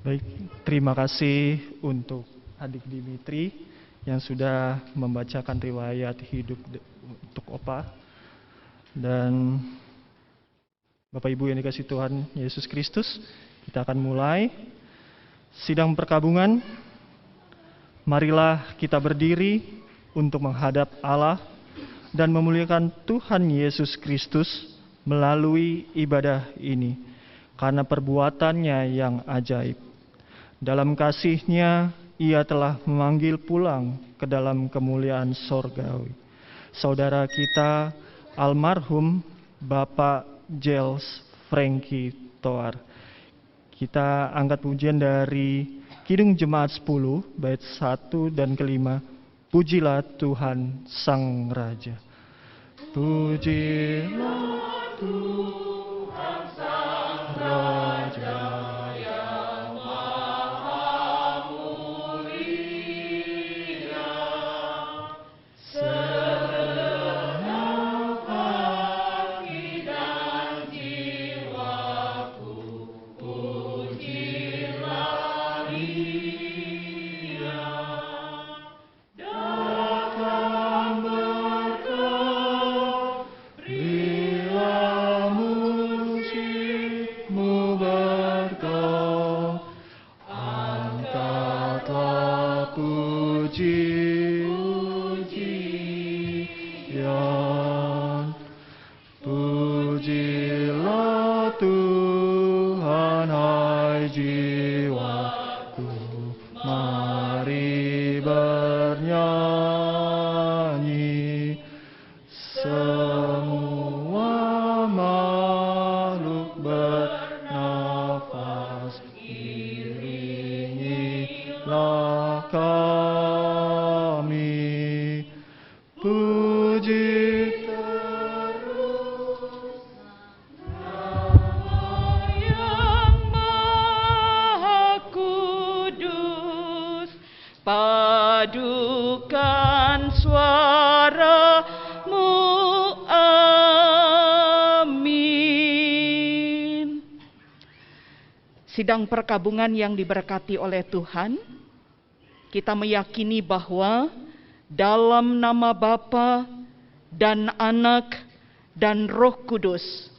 Baik, terima kasih untuk adik Dimitri yang sudah membacakan riwayat hidup untuk Opa. Dan Bapak Ibu yang dikasihi Tuhan Yesus Kristus, kita akan mulai sidang perkabungan. Marilah kita berdiri untuk menghadap Allah dan memuliakan Tuhan Yesus Kristus melalui ibadah ini, karena perbuatannya yang ajaib. Dalam kasih-Nya, Ia telah memanggil pulang ke dalam kemuliaan sorgawi saudara kita, almarhum Bapak Giles Frankie Toar. Kita angkat pujian dari Kidung Jemaat 10, bait 1 dan kelima. Pujilah Tuhan Sang Raja. Pujilah Tuhan Sang Raja. Sidang perkabungan yang diberkati oleh Tuhan, kita meyakini bahwa dalam nama Bapa dan Anak dan Roh Kudus,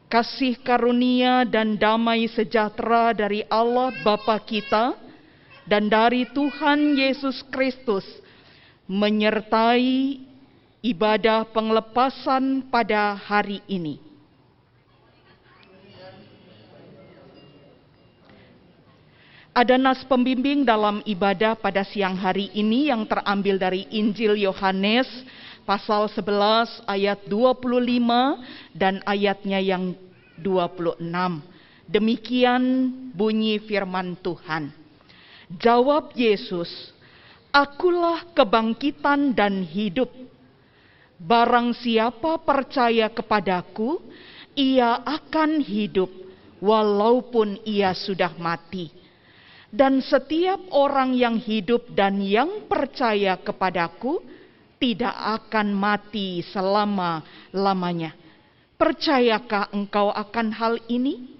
kasih karunia dan damai sejahtera dari Allah Bapa kita dan dari Tuhan Yesus Kristus menyertai ibadah penglepasan pada hari ini. Ada nas pembimbing dalam ibadah pada siang hari ini yang terambil dari Injil Yohanes pasal 11 ayat 25 dan ayatnya yang 26. Demikian bunyi firman Tuhan. Jawab Yesus, "Akulah kebangkitan dan hidup. Barang siapa percaya kepadaku, ia akan hidup walaupun ia sudah mati. Dan setiap orang yang hidup dan yang percaya kepadaku tidak akan mati selama-lamanya." Percayakah engkau akan hal ini?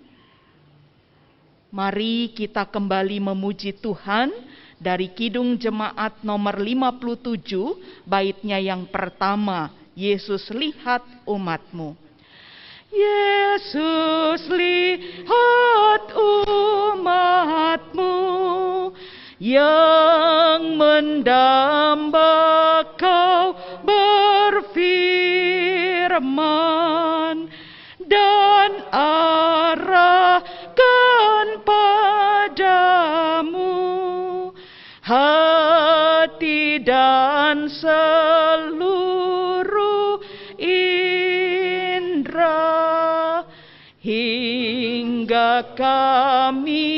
Mari kita kembali memuji Tuhan dari Kidung Jemaat nomor 57, baitnya yang pertama, Yesus lihat umatmu. Yesus lihat umatmu yang mendamba kau berfirman dan arahkan padamu hati dan seluruh indera, hingga kami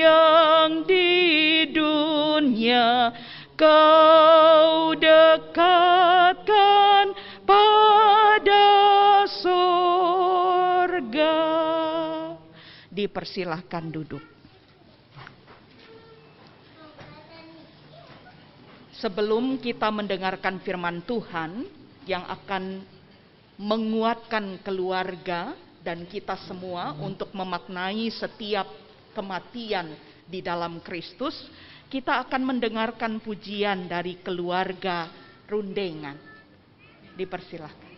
yang di dunia kau dekatkan pada sorga. Dipersilahkan duduk. Sebelum kita mendengarkan firman Tuhan yang akan menguatkan keluarga dan kita semua untuk memaknai setiap kematian di dalam Kristus, kita akan mendengarkan pujian dari keluarga Rundengan. Dipersilahkan.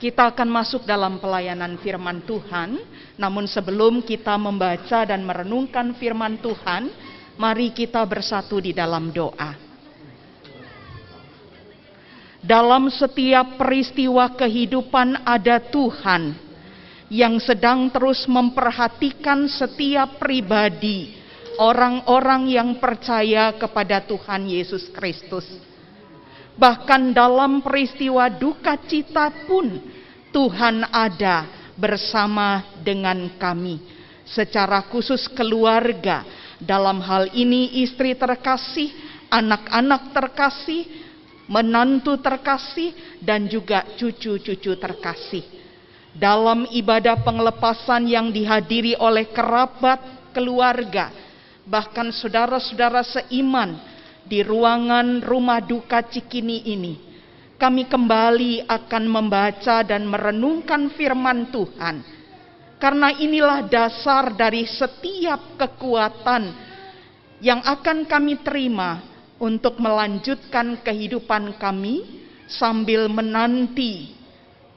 Kita akan masuk dalam pelayanan firman Tuhan, namun sebelum kita membaca dan merenungkan firman Tuhan, mari kita bersatu di dalam doa. Dalam setiap peristiwa kehidupan ada Tuhan yang sedang terus memperhatikan setiap pribadi, orang-orang yang percaya kepada Tuhan Yesus Kristus. Bahkan dalam peristiwa duka cita pun Tuhan ada bersama dengan kami. Secara khusus keluarga, dalam hal ini istri terkasih, anak-anak terkasih, menantu terkasih, dan juga cucu-cucu terkasih. Dalam ibadah pengelepasan yang dihadiri oleh kerabat, keluarga, bahkan saudara-saudara seiman, di ruangan rumah duka Cikini ini, kami kembali akan membaca dan merenungkan firman Tuhan. Karena inilah dasar dari setiap kekuatan yang akan kami terima untuk melanjutkan kehidupan kami sambil menanti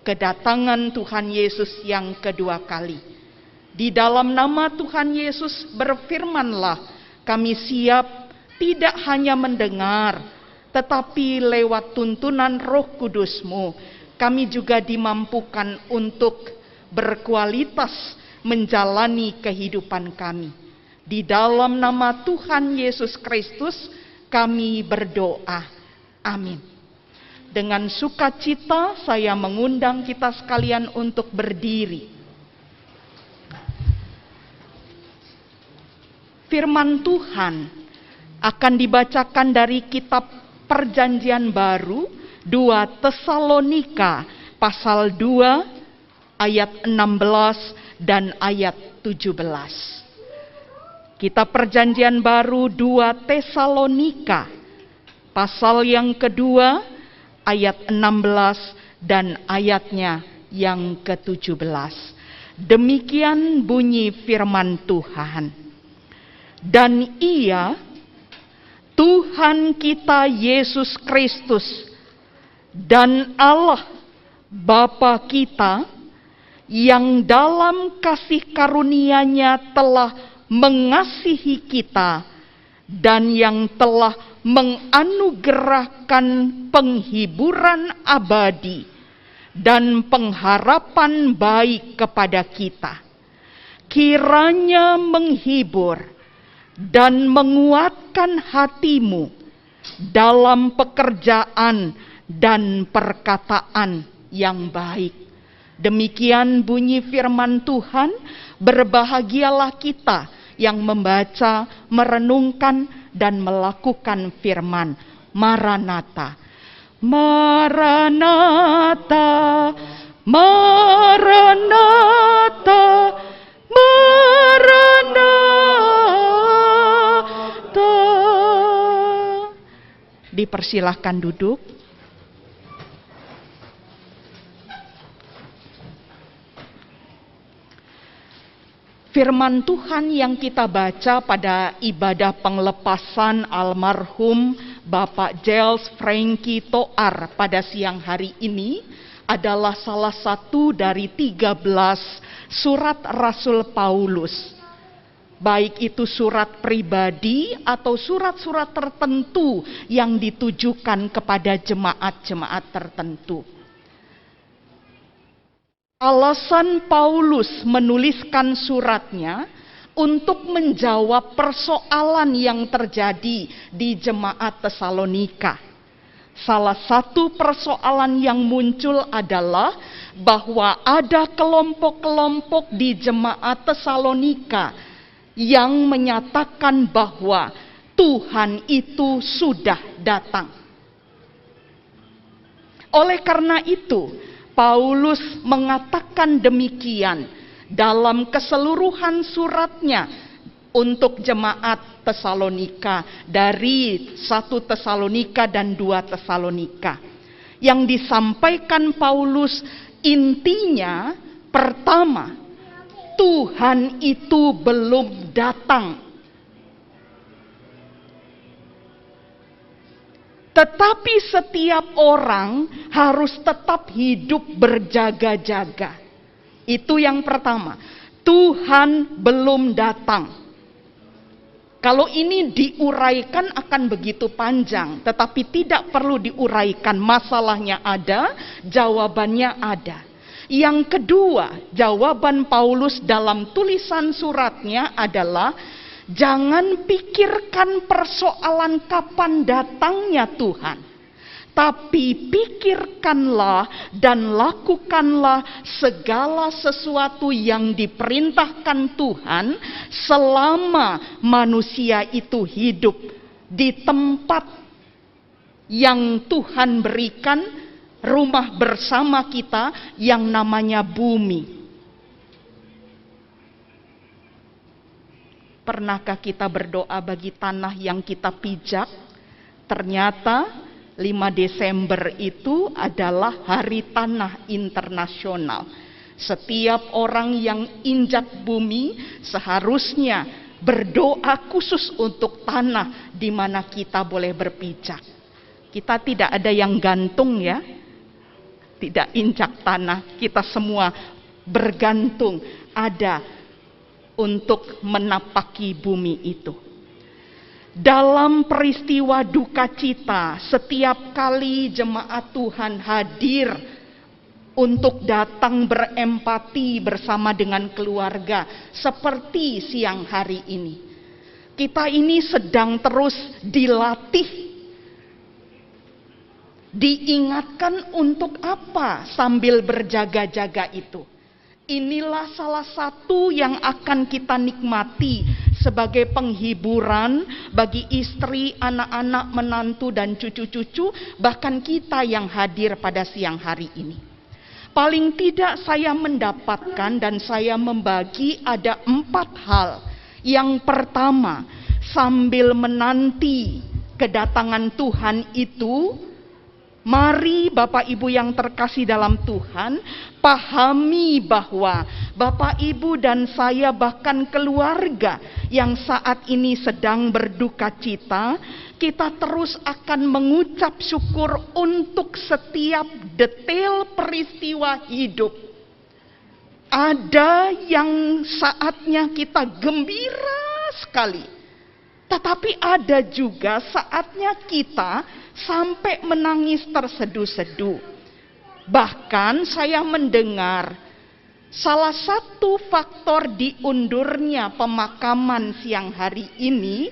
kedatangan Tuhan Yesus yang kedua kali. Di dalam nama Tuhan Yesus berfirmanlah, kami siap tidak hanya mendengar, tetapi lewat tuntunan Roh Kudus-Mu, kami juga dimampukan untuk berkualitas menjalani kehidupan kami. Di dalam nama Tuhan Yesus Kristus, kami berdoa. Amin. Dengan sukacita saya mengundang kita sekalian untuk berdiri. Firman Tuhan akan dibacakan dari kitab Perjanjian Baru 2 Tesalonika pasal 2 ayat 16 dan ayat 17. Kitab Perjanjian Baru 2 Tesalonika pasal yang kedua ayat 16 dan ayatnya yang ke-17. Demikian bunyi firman Tuhan. Dan Ia, Tuhan kita Yesus Kristus, dan Allah Bapa kita, yang dalam kasih karunia-Nya telah mengasihi kita, dan yang telah menganugerahkan penghiburan abadi dan pengharapan baik kepada kita, kiranya menghibur dan menguatkan hatimu dalam pekerjaan dan perkataan yang baik. Demikian bunyi firman Tuhan. Berbahagialah kita yang membaca, merenungkan, dan melakukan firman. Maranatha. Maranatha, Maranatha, Maranatha. Dipersilahkan duduk. Firman Tuhan yang kita baca pada ibadah penglepasan almarhum Bapak Giles Frankie Toar pada siang hari ini adalah salah satu dari 13 surat Rasul Paulus. Baik itu surat pribadi atau surat-surat tertentu yang ditujukan kepada jemaat-jemaat tertentu. Alasan Paulus menuliskan suratnya untuk menjawab persoalan yang terjadi di jemaat Tesalonika. Salah satu persoalan yang muncul adalah bahwa ada kelompok-kelompok di jemaat Tesalonika yang menyatakan bahwa Tuhan itu sudah datang. Oleh karena itu, Paulus mengatakan demikian dalam keseluruhan suratnya untuk jemaat Tesalonika dari 1 Tesalonika dan 2 Tesalonika. Yang disampaikan Paulus intinya pertama, Tuhan itu belum datang. Tetapi setiap orang harus tetap hidup berjaga-jaga. Itu yang pertama. Tuhan belum datang. Kalau ini diuraikan akan begitu panjang, tetapi tidak perlu diuraikan. Masalahnya ada, jawabannya ada. Yang kedua, jawaban Paulus dalam tulisan suratnya adalah, jangan pikirkan persoalan kapan datangnya Tuhan, tapi pikirkanlah dan lakukanlah segala sesuatu yang diperintahkan Tuhan selama manusia itu hidup di tempat yang Tuhan berikan, rumah bersama kita yang namanya bumi. Pernahkah kita berdoa bagi tanah yang kita pijak? Ternyata 5 Desember itu adalah Hari Tanah Internasional. Setiap orang yang injak bumi seharusnya berdoa khusus untuk tanah di mana kita boleh berpijak. Kita tidak ada yang gantung ya, tidak injak tanah. Kita semua bergantung ada untuk menapaki bumi itu. Dalam peristiwa duka cita, setiap kali jemaat Tuhan hadir untuk datang berempati bersama dengan keluarga, seperti siang hari ini. Kita ini sedang terus dilatih Diingatkan untuk apa sambil berjaga-jaga itu? Inilah salah satu yang akan kita nikmati sebagai penghiburan bagi istri, anak-anak, menantu, dan cucu-cucu, bahkan kita yang hadir pada siang hari ini. Paling tidak saya mendapatkan dan saya membagi ada 4 hal. Yang pertama, sambil menanti kedatangan Tuhan itu, mari Bapak Ibu yang terkasih dalam Tuhan, pahami bahwa Bapak Ibu dan saya bahkan keluarga yang saat ini sedang berduka cita, kita terus akan mengucap syukur untuk setiap detail peristiwa hidup. Ada yang saatnya kita gembira sekali. Tetapi ada juga saatnya kita sampai menangis terseduh-seduh. Bahkan saya mendengar salah satu faktor diundurnya pemakaman siang hari ini,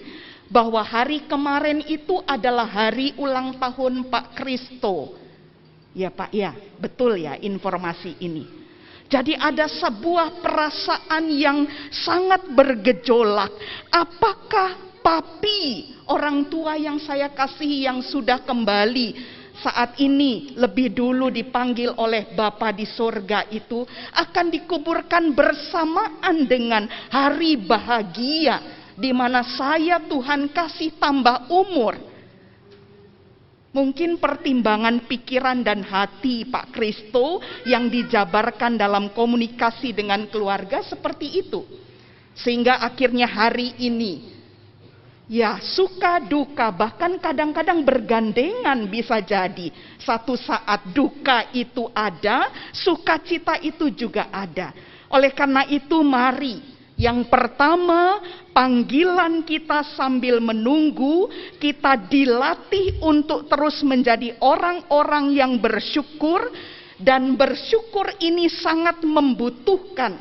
bahwa hari kemarin itu adalah hari ulang tahun Pak Kristo. Ya Pak, ya betul ya informasi ini. Jadi ada sebuah perasaan yang sangat bergejolak. Apakah Papi, orang tua yang saya kasihi yang sudah kembali saat ini lebih dulu dipanggil oleh Bapa di sorga itu akan dikuburkan bersamaan dengan hari bahagia di mana saya Tuhan kasih tambah umur. Mungkin pertimbangan pikiran dan hati Pak Kristo yang dijabarkan dalam komunikasi dengan keluarga seperti itu. Sehingga akhirnya hari ini, ya suka duka bahkan kadang-kadang bergandengan bisa jadi. Satu saat duka itu ada, sukacita itu juga ada. Oleh karena itu mari, yang pertama panggilan kita sambil menunggu, kita dilatih untuk terus menjadi orang-orang yang bersyukur. Dan bersyukur ini sangat membutuhkan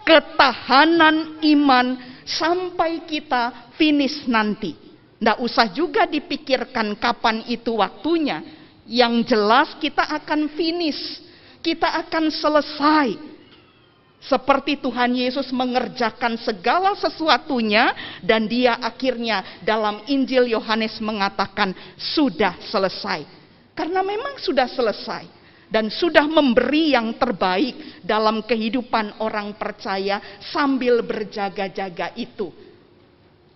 ketahanan iman sampai kita finish nanti. Nggak usah juga dipikirkan kapan itu waktunya. Yang jelas kita akan finish, kita akan selesai. Seperti Tuhan Yesus mengerjakan segala sesuatunya dan dia akhirnya dalam Injil Yohanes mengatakan sudah selesai. Karena memang sudah selesai dan sudah memberi yang terbaik dalam kehidupan orang percaya sambil berjaga-jaga itu.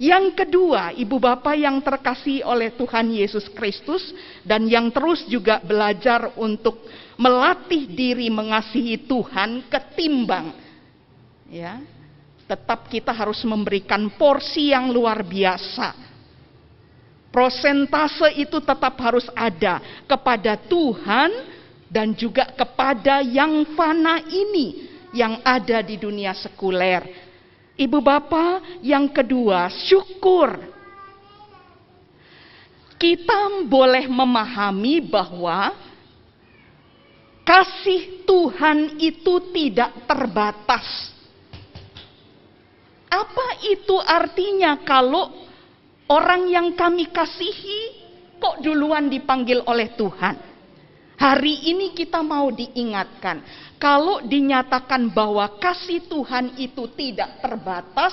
Yang kedua, Ibu Bapak yang terkasih oleh Tuhan Yesus Kristus dan yang terus juga belajar untuk melatih diri mengasihi Tuhan ketimbang, ya, tetap kita harus memberikan porsi yang luar biasa. Prosentase itu tetap harus ada kepada Tuhan dan juga kepada yang fana ini yang ada di dunia sekuler. Ibu Bapak, yang kedua, syukur. Kita boleh memahami bahwa kasih Tuhan itu tidak terbatas. Apa itu artinya kalau orang yang kami kasihi kok duluan dipanggil oleh Tuhan? Hari ini kita mau diingatkan, kalau dinyatakan bahwa kasih Tuhan itu tidak terbatas,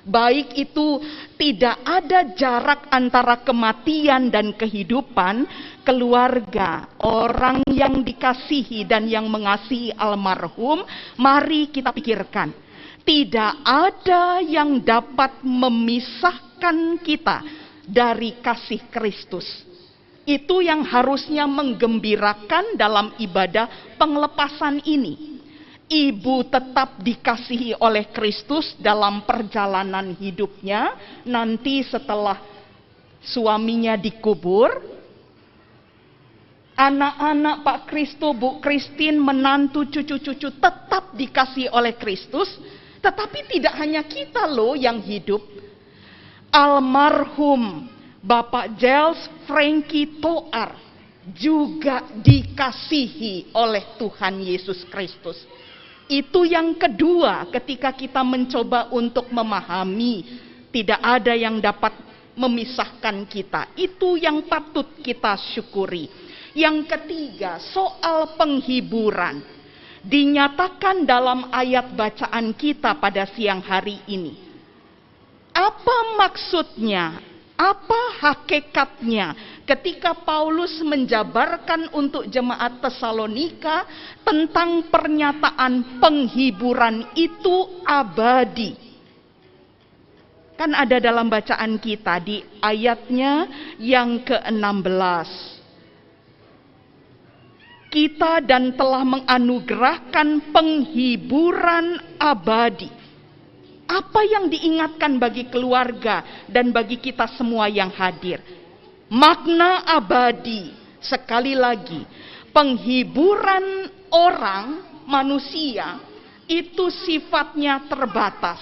baik itu tidak ada jarak antara kematian dan kehidupan, keluarga, orang yang dikasihi dan yang mengasihi almarhum, mari kita pikirkan. Tidak ada yang dapat memisahkan kita dari kasih Kristus. Itu yang harusnya menggembirakan dalam ibadah penglepasan ini. Ibu tetap dikasihi oleh Kristus dalam perjalanan hidupnya. Nanti setelah suaminya dikubur, anak-anak Pak Kristo, Bu Kristin, menantu, cucu-cucu tetap dikasihi oleh Kristus. Tetapi tidak hanya kita loh yang hidup. Almarhum Bapak Giles Frankie Toar juga dikasihi oleh Tuhan Yesus Kristus. Itu yang kedua ketika kita mencoba untuk memahami tidak ada yang dapat memisahkan kita. Itu yang patut kita syukuri. Yang ketiga, soal penghiburan. Dinyatakan dalam ayat bacaan kita pada siang hari ini. Apa maksudnya? Apa hakikatnya ketika Paulus menjabarkan untuk jemaat Tesalonika tentang pernyataan penghiburan itu abadi? Kan ada dalam bacaan kita di ayatnya yang ke-16. Kita dan telah menganugerahkan penghiburan abadi. Apa yang diingatkan bagi keluarga dan bagi kita semua yang hadir? Makna abadi. Sekali lagi, penghiburan orang, manusia, itu sifatnya terbatas.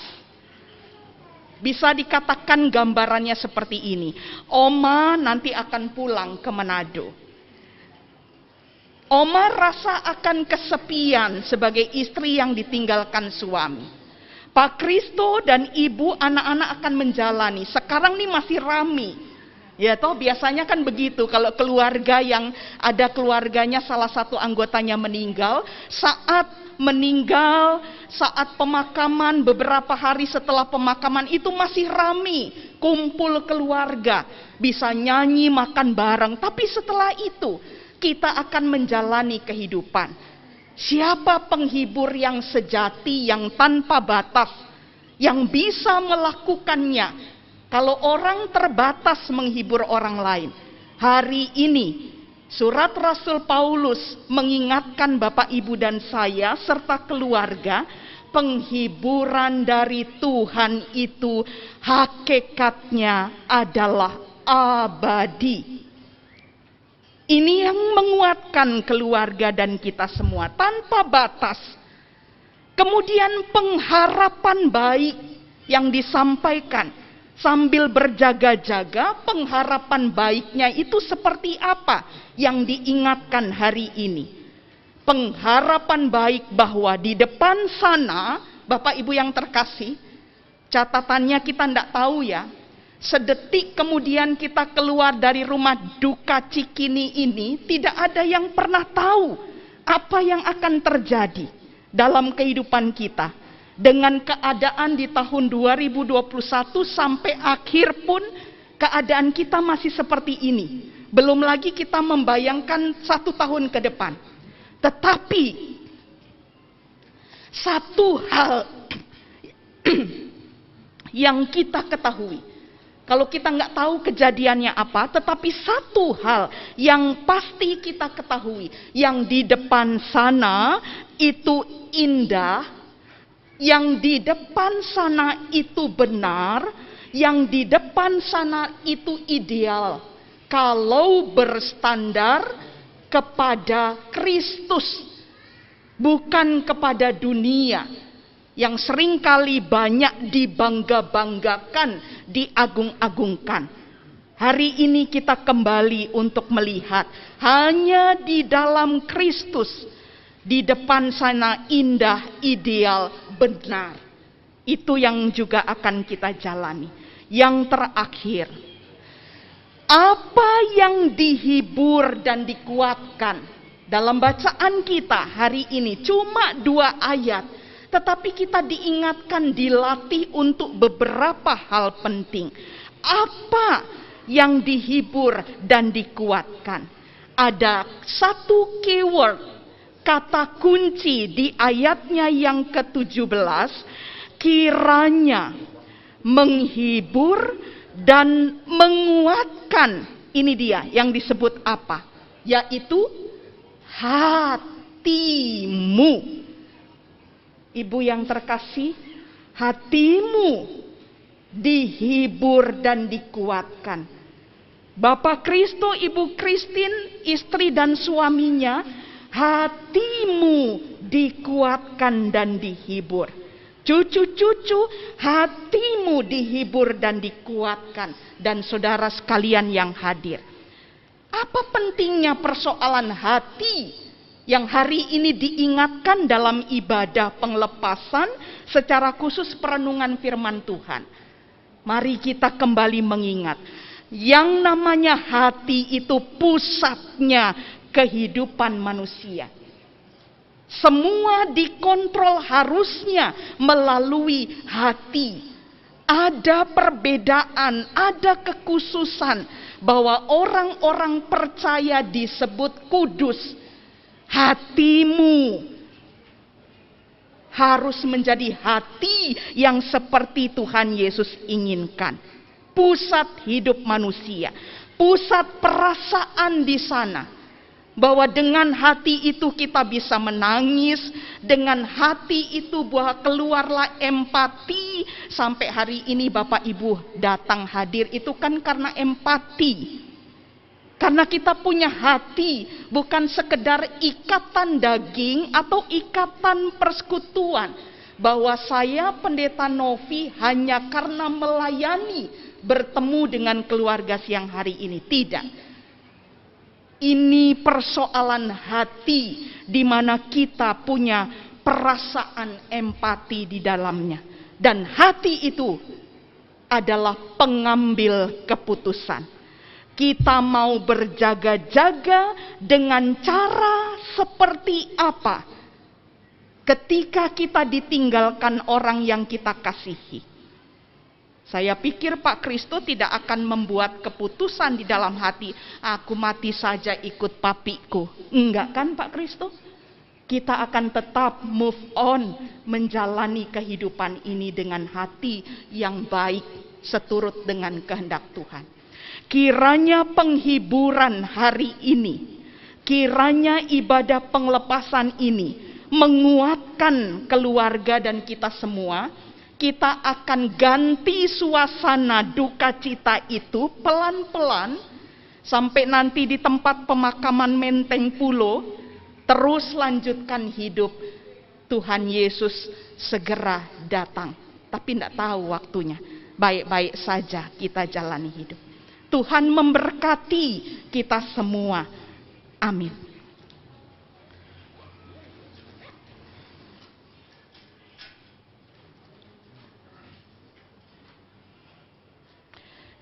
Bisa dikatakan gambarannya seperti ini. Oma nanti akan pulang ke Manado. Oma rasa akan kesepian sebagai istri yang ditinggalkan suami. Pak Kristo dan ibu anak-anak akan menjalani. Sekarang ini masih rame. Ya toh biasanya kan begitu kalau keluarga yang ada keluarganya salah satu anggotanya meninggal, saat pemakaman beberapa hari setelah pemakaman itu masih rame, kumpul keluarga, bisa nyanyi, makan bareng. Tapi setelah itu kita akan menjalani kehidupan. Siapa penghibur yang sejati, yang tanpa batas, yang bisa melakukannya? Kalau orang terbatas menghibur orang lain. Hari ini, surat Rasul Paulus mengingatkan Bapak, Ibu, dan saya, serta keluarga, penghiburan dari Tuhan itu hakikatnya adalah abadi. Ini yang menguatkan keluarga dan kita semua tanpa batas. Kemudian pengharapan baik yang disampaikan sambil berjaga-jaga, pengharapan baiknya itu seperti apa yang diingatkan hari ini? Pengharapan baik bahwa di depan sana, Bapak Ibu yang terkasih, catatannya kita tidak tahu ya. Sedetik kemudian kita keluar dari rumah duka Cikini ini, tidak ada yang pernah tahu apa yang akan terjadi dalam kehidupan kita. Dengan keadaan di tahun 2021 sampai akhir pun keadaan kita masih seperti ini. Belum lagi kita membayangkan 1 tahun ke depan. Tetapi satu hal yang kita ketahui, kalau kita nggak tahu kejadiannya apa, tetapi satu hal yang pasti kita ketahui, yang di depan sana itu indah, yang di depan sana itu benar, yang di depan sana itu ideal. Kalau berstandar kepada Kristus, bukan kepada dunia yang seringkali banyak dibangga-banggakan, diagung-agungkan. Hari ini kita kembali untuk melihat hanya di dalam Kristus, di depan sana indah, ideal, benar. Itu yang juga akan kita jalani. Yang terakhir, apa yang dihibur dan dikuatkan dalam bacaan kita hari ini cuma 2 ayat. Tetapi kita diingatkan, dilatih untuk beberapa hal penting. Apa yang dihibur dan dikuatkan? Ada satu keyword, kata kunci di ayatnya yang ke-17, kiranya menghibur dan menguatkan. Ini dia yang disebut apa? Yaitu hatimu. Ibu yang terkasih, hatimu dihibur dan dikuatkan. Bapak Kristo, Ibu Kristin, istri dan suaminya, hatimu dikuatkan dan dihibur. Cucu-cucu, hatimu dihibur dan dikuatkan. Dan saudara sekalian yang hadir, apa pentingnya persoalan hati yang hari ini diingatkan dalam ibadah penglepasan, secara khusus perenungan firman Tuhan? Mari kita kembali mengingat, yang namanya hati itu pusatnya kehidupan manusia. Semua dikontrol harusnya melalui hati. Ada perbedaan, ada kekhususan bahwa orang-orang percaya disebut kudus. Hatimu harus menjadi hati yang seperti Tuhan Yesus inginkan. Pusat hidup manusia, pusat perasaan di sana. Bahwa dengan hati itu kita bisa menangis, dengan hati itu bahwa keluarlah empati. Sampai hari ini Bapak Ibu datang hadir itu kan karena empati. Karena kita punya hati, bukan sekedar ikatan daging atau ikatan persekutuan. Bahwa saya Pendeta Novi hanya karena melayani, bertemu dengan keluarga siang hari ini. Tidak. Ini persoalan hati, di mana kita punya perasaan empati di dalamnya. Dan hati itu adalah pengambil keputusan. Kita mau berjaga-jaga dengan cara seperti apa ketika kita ditinggalkan orang yang kita kasihi. Saya pikir Pak Kristo tidak akan membuat keputusan di dalam hati, aku mati saja ikut papiku. Enggak kan Pak Kristo? Kita akan tetap move on, menjalani kehidupan ini dengan hati yang baik, seturut dengan kehendak Tuhan. Kiranya penghiburan hari ini, kiranya ibadah penglepasan ini menguatkan keluarga dan kita semua. Kita akan ganti suasana duka cita itu pelan-pelan sampai nanti di tempat pemakaman Menteng Pulo, terus lanjutkan hidup. Tuhan Yesus segera datang, tapi tidak tahu waktunya. Baik-baik saja kita jalani hidup. Tuhan memberkati kita semua. Amin.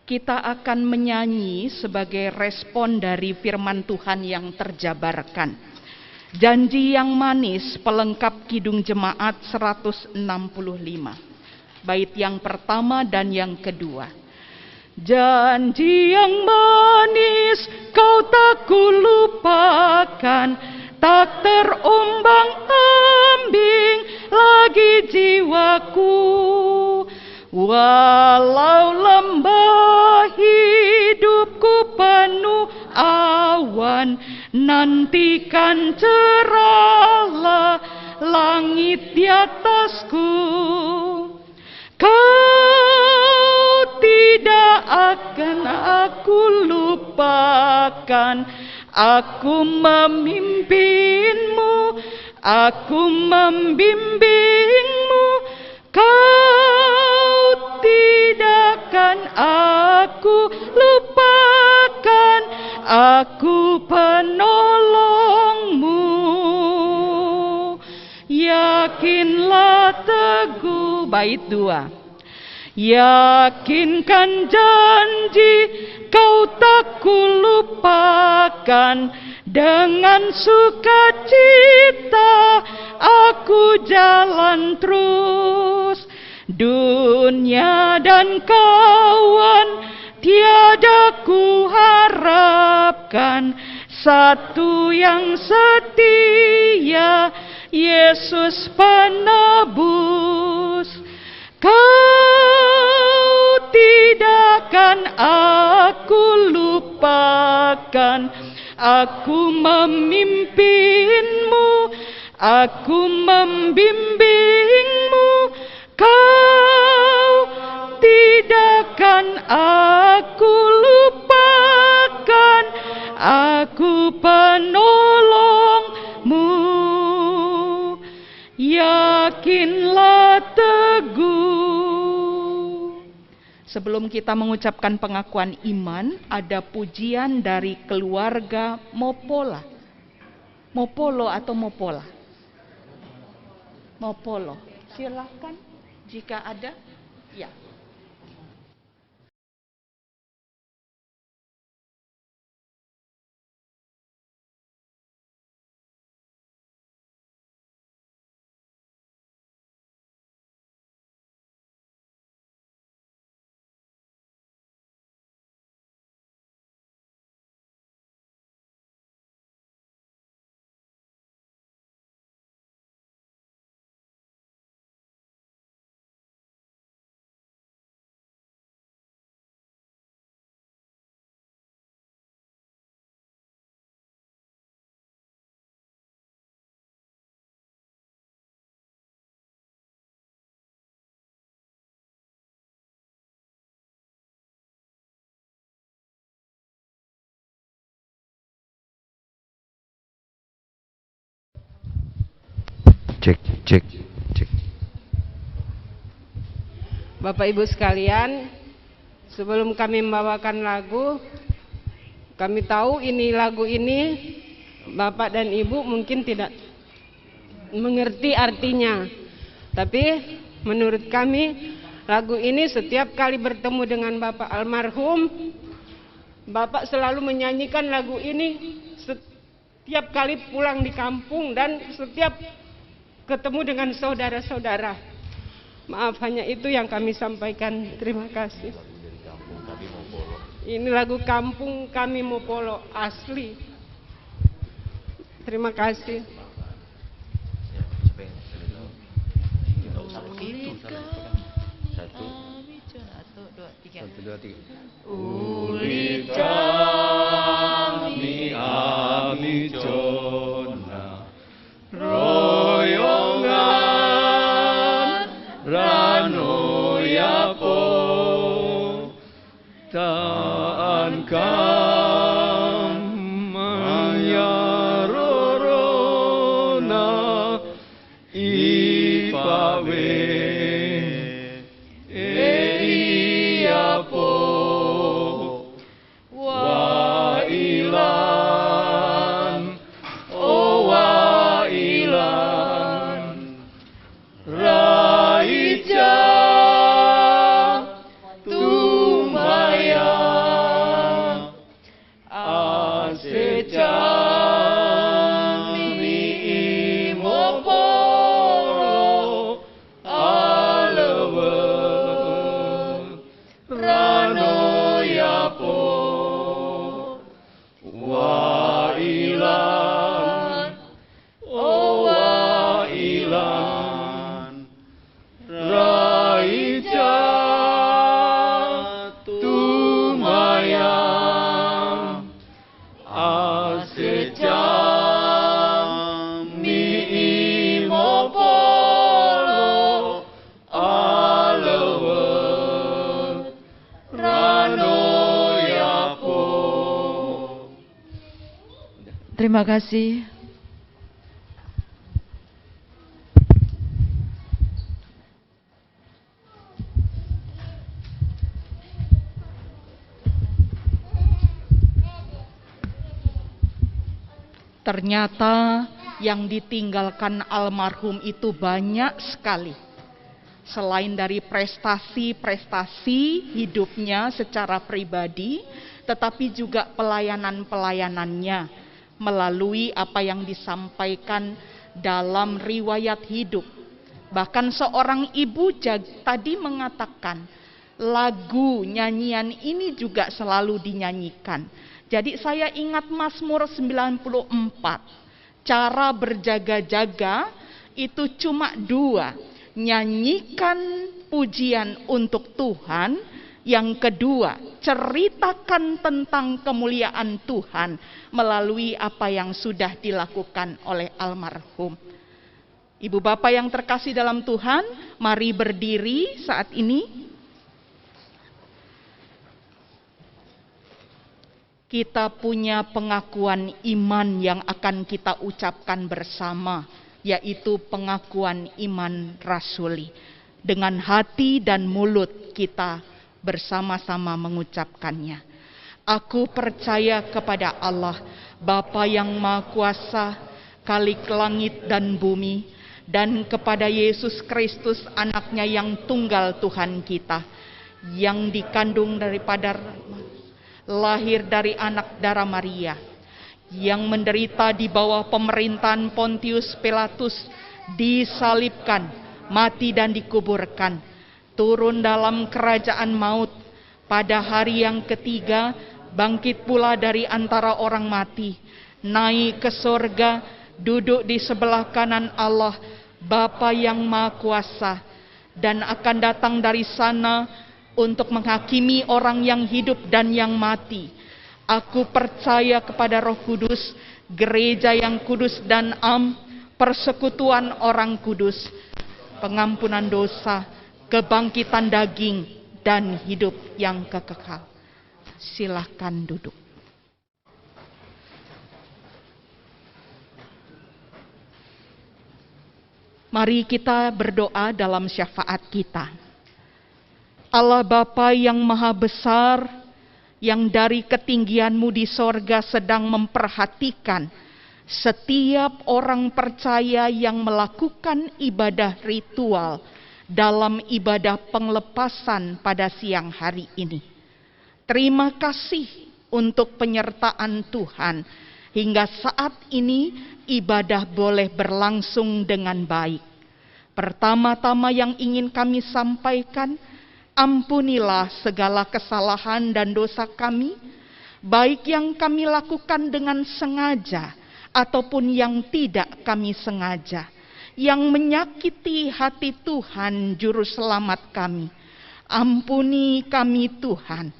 Kita akan menyanyi sebagai respon dari firman Tuhan yang terjabarkan. Janji yang manis pelengkap Kidung Jemaat 165. Bait yang pertama dan yang kedua. Janji yang manis kau tak kulupakan, tak terombang-ambing lagi jiwaku. Walau lembah hidupku penuh awan, nantikan cerahlah langit di atasku. Kau tidak akan aku lupakan, aku memimpinmu, aku membimbingmu. Kau tidak akan aku lupakan, aku penolongmu. Yakinlah teguh, bait 2. Yakinkan janji kau tak kulupakan, dengan sukacita aku jalan terus. Dunia dan kawan tiada ku harapkan, satu yang setia, Yesus penebus. Kau tidak akan aku lupakan, aku memimpinmu, aku membimbingmu. Kau tidak akan aku lupakan, aku penolongmu. Yakinlah teguh. Sebelum kita mengucapkan pengakuan iman, ada pujian dari keluarga Mopola. Mopolo atau Mopola? Mopolo. Silakan jika ada. Ya. Cek. Bapak Ibu sekalian, sebelum kami membawakan lagu, kami tahu lagu ini Bapak dan Ibu mungkin tidak mengerti artinya. Tapi menurut kami lagu ini setiap kali bertemu dengan Bapak almarhum, Bapak selalu menyanyikan lagu ini setiap kali pulang di kampung dan setiap ketemu dengan saudara-saudara. Maaf, hanya itu yang kami sampaikan. Terima kasih. Ini lagu Kampung Kami Mopolo asli. Terima kasih. Uli kami amicona royongan rano yapo taan kam manyarorona ipawe eiapo wailan o wailan raija tumaya asecami imoporo alewe rano yapo wailan o wailan raija tumayang asecami imopolo alewe rano yapo. Terima kasih. Ternyata yang ditinggalkan almarhum itu banyak sekali. Selain dari prestasi-prestasi hidupnya secara pribadi, tetapi juga pelayanan-pelayanannya melalui apa yang disampaikan dalam riwayat hidup. Bahkan seorang ibu tadi mengatakan, lagu nyanyian ini juga selalu dinyanyikan. Jadi saya ingat Mazmur 94. Cara berjaga-jaga itu cuma 2. Nyanyikan pujian untuk Tuhan. Yang kedua, ceritakan tentang kemuliaan Tuhan melalui apa yang sudah dilakukan oleh almarhum. Ibu bapak yang terkasih dalam Tuhan, mari berdiri saat ini. Kita punya pengakuan iman yang akan kita ucapkan bersama, yaitu pengakuan iman rasuli. Dengan hati dan mulut kita bersama-sama mengucapkannya. Aku percaya kepada Allah, Bapa yang Maha Kuasa, Khalik langit dan bumi, dan kepada Yesus Kristus, anaknya yang tunggal Tuhan kita, yang dikandung lahir dari anak darah Maria, yang menderita di bawah pemerintahan Pontius Pilatus, disalibkan, mati dan dikuburkan, turun dalam kerajaan maut, pada hari yang ketiga bangkit pula dari antara orang mati, naik ke sorga, duduk di sebelah kanan Allah, Bapa yang Maha Kuasa, dan akan datang dari sana untuk menghakimi orang yang hidup dan yang mati. Aku percaya kepada Roh Kudus, gereja yang kudus dan persekutuan orang kudus, pengampunan dosa, kebangkitan daging, dan hidup yang kekal. Silakan duduk. Mari kita berdoa dalam syafaat kita. Allah Bapa yang Maha Besar, yang dari ketinggian-Mu di sorga sedang memperhatikan setiap orang percaya yang melakukan ibadah ritual dalam ibadah penglepasan pada siang hari ini. Terima kasih untuk penyertaan Tuhan, hingga saat ini ibadah boleh berlangsung dengan baik. Pertama-tama yang ingin kami sampaikan, ampunilah segala kesalahan dan dosa kami, baik yang kami lakukan dengan sengaja ataupun yang tidak kami sengaja, yang menyakiti hati Tuhan Juru Selamat kami. Ampuni kami Tuhan.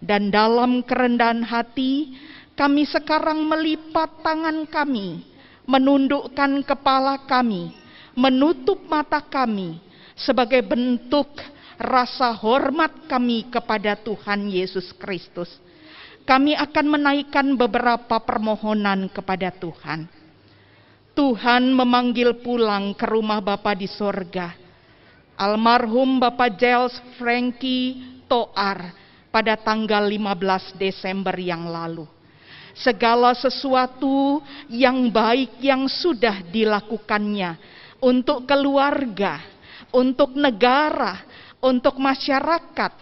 Dan dalam kerendahan hati, kami sekarang melipat tangan kami, menundukkan kepala kami, menutup mata kami, sebagai bentuk rasa hormat kami kepada Tuhan Yesus Kristus. Kami akan menaikkan beberapa permohonan kepada Tuhan. Tuhan memanggil pulang ke rumah Bapa di sorga almarhum Bapak Giles Frankie Toar pada tanggal 15 Desember yang lalu. Segala sesuatu yang baik yang sudah dilakukannya untuk keluarga, untuk negara, untuk masyarakat,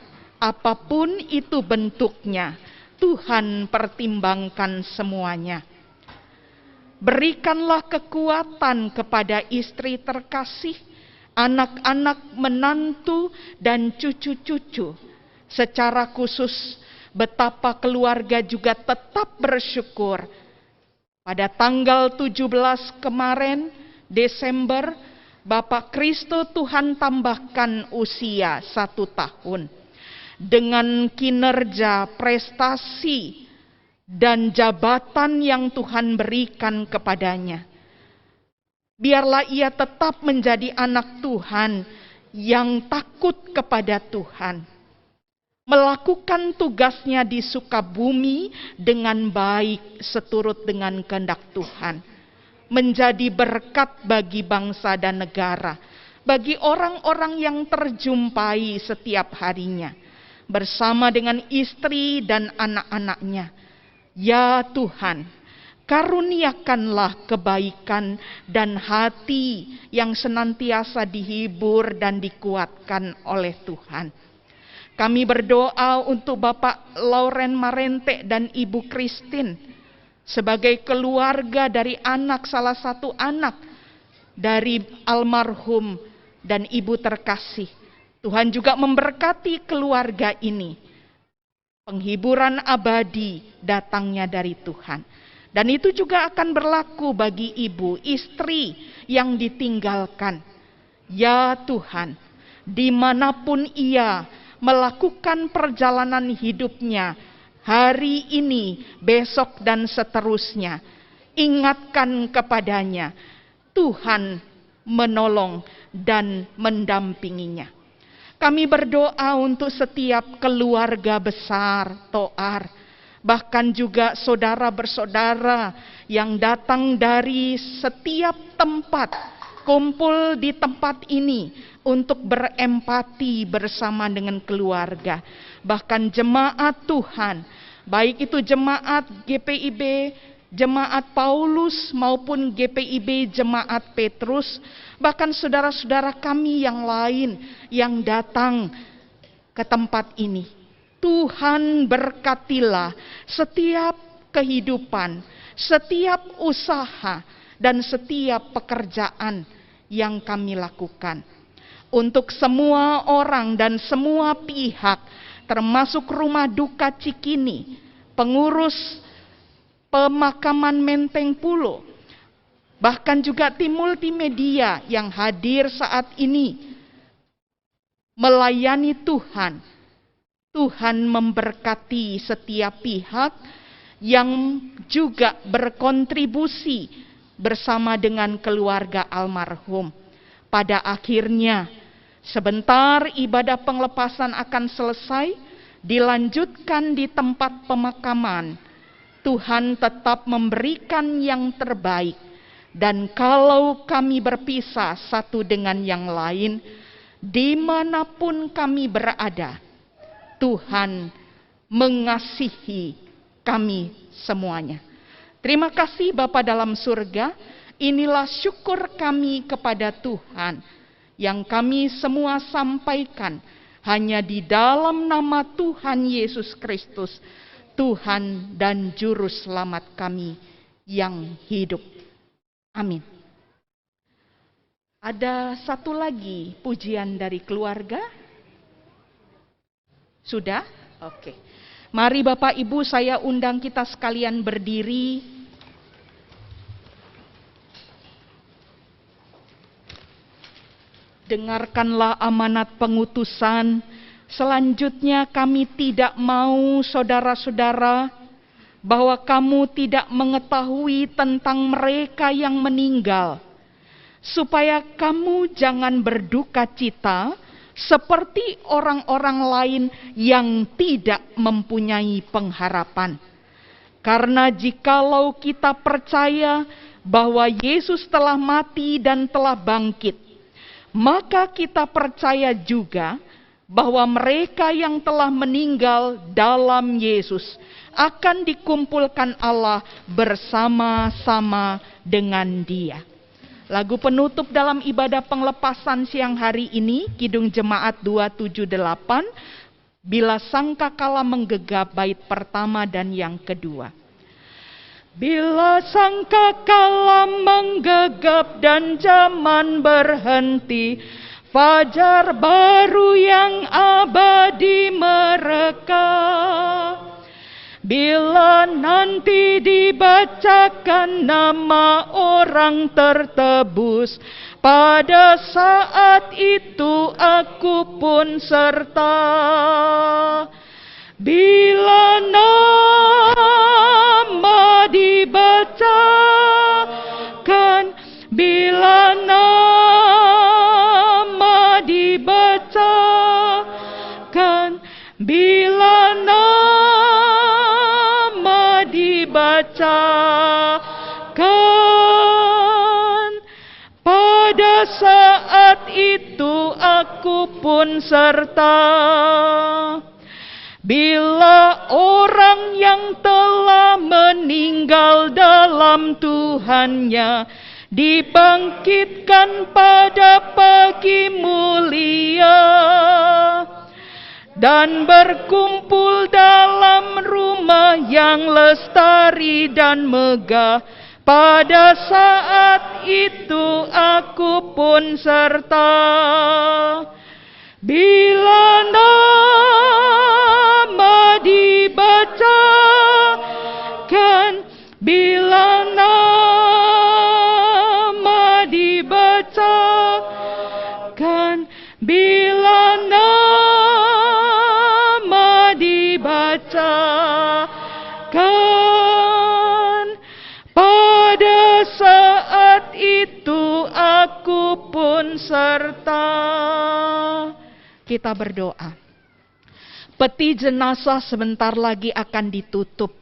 apapun itu bentuknya, Tuhan pertimbangkan semuanya. Berikanlah kekuatan kepada istri terkasih, anak-anak, menantu, dan cucu-cucu. Secara khusus, betapa keluarga juga tetap bersyukur. Pada tanggal 17 kemarin, Desember, Bapak Kristo Tuhan tambahkan usia 1 tahun. Dengan kinerja, prestasi, dan jabatan yang Tuhan berikan kepadanya. Biarlah ia tetap menjadi anak Tuhan yang takut kepada Tuhan. Melakukan tugasnya di Sukabumi dengan baik seturut dengan kehendak Tuhan. Menjadi berkat bagi bangsa dan negara, bagi orang-orang yang terjumpai setiap harinya, bersama dengan istri dan anak-anaknya. Ya Tuhan, karuniakanlah kebaikan dan hati yang senantiasa dihibur dan dikuatkan oleh Tuhan. Kami berdoa untuk Bapak Lauren Marente dan Ibu Christine sebagai keluarga dari salah satu anak dari almarhum dan ibu terkasih. Tuhan juga memberkati keluarga ini. Penghiburan abadi datangnya dari Tuhan. Dan itu juga akan berlaku bagi ibu, istri yang ditinggalkan. Ya Tuhan, dimanapun ia melakukan perjalanan hidupnya, hari ini, besok, dan seterusnya, ingatkan kepadanya, Tuhan menolong dan mendampinginya. Kami berdoa untuk setiap keluarga besar Toar, bahkan juga saudara bersaudara yang datang dari setiap tempat, kumpul di tempat ini untuk berempati bersama dengan keluarga. Bahkan jemaat Tuhan, baik itu jemaat GPIB, jemaat Paulus maupun GPIB jemaat Petrus, bahkan saudara-saudara kami yang lain yang datang ke tempat ini. Tuhan berkatilah setiap kehidupan, setiap usaha, dan setiap pekerjaan yang kami lakukan. Untuk semua orang dan semua pihak, termasuk Rumah Duka Cikini, pengurus pemakaman Menteng Pulo, bahkan juga tim multimedia yang hadir saat ini melayani Tuhan. Tuhan memberkati setiap pihak yang juga berkontribusi bersama dengan keluarga almarhum. Pada akhirnya, sebentar ibadah penglepasan akan selesai, dilanjutkan di tempat pemakaman. Tuhan tetap memberikan yang terbaik Dan kalau kami berpisah satu dengan yang lain, dimanapun kami berada, Tuhan mengasihi kami semuanya. Terima kasih Bapa dalam surga, inilah syukur kami kepada Tuhan yang kami semua sampaikan hanya di dalam nama Tuhan Yesus Kristus, Tuhan dan Juru Selamat kami yang hidup. Amin. Ada satu lagi pujian dari keluarga? Sudah? Oke. Mari Bapak Ibu, saya undang kita sekalian berdiri. Dengarkanlah amanat pengutusan. Selanjutnya kami tidak mau saudara-saudara bahwa kamu tidak mengetahui tentang mereka yang meninggal, supaya kamu jangan berduka cita seperti orang-orang lain yang tidak mempunyai pengharapan. Karena jikalau kita percaya bahwa Yesus telah mati dan telah bangkit, maka kita percaya juga bahwa mereka yang telah meninggal dalam Yesus akan dikumpulkan Allah bersama-sama dengan Dia. Lagu penutup dalam ibadah penglepasan siang hari ini, Kidung Jemaat 278, Bila Sangkakala Menggegap, bait pertama dan yang kedua. Bila sangkakala menggegap dan zaman berhenti, fajar baru yang abadi mereka. Bila nanti dibacakan nama orang tertebus, pada saat itu aku pun serta. Bila nama dibacakan, bila nama dibacakan, bila nama dibacakan, pada saat itu aku pun serta. Bila orang yang telah meninggal dalam Tuhannya dibangkitkan pada pagi mulia dan berkumpul dalam rumah yang lestari dan megah, pada saat itu aku pun serta. Bila nama dibacakan, bila nama dibacakan, bila nama dibacakan, pada saat itu aku pun serta. Kita berdoa. Peti jenazah sebentar lagi akan ditutup.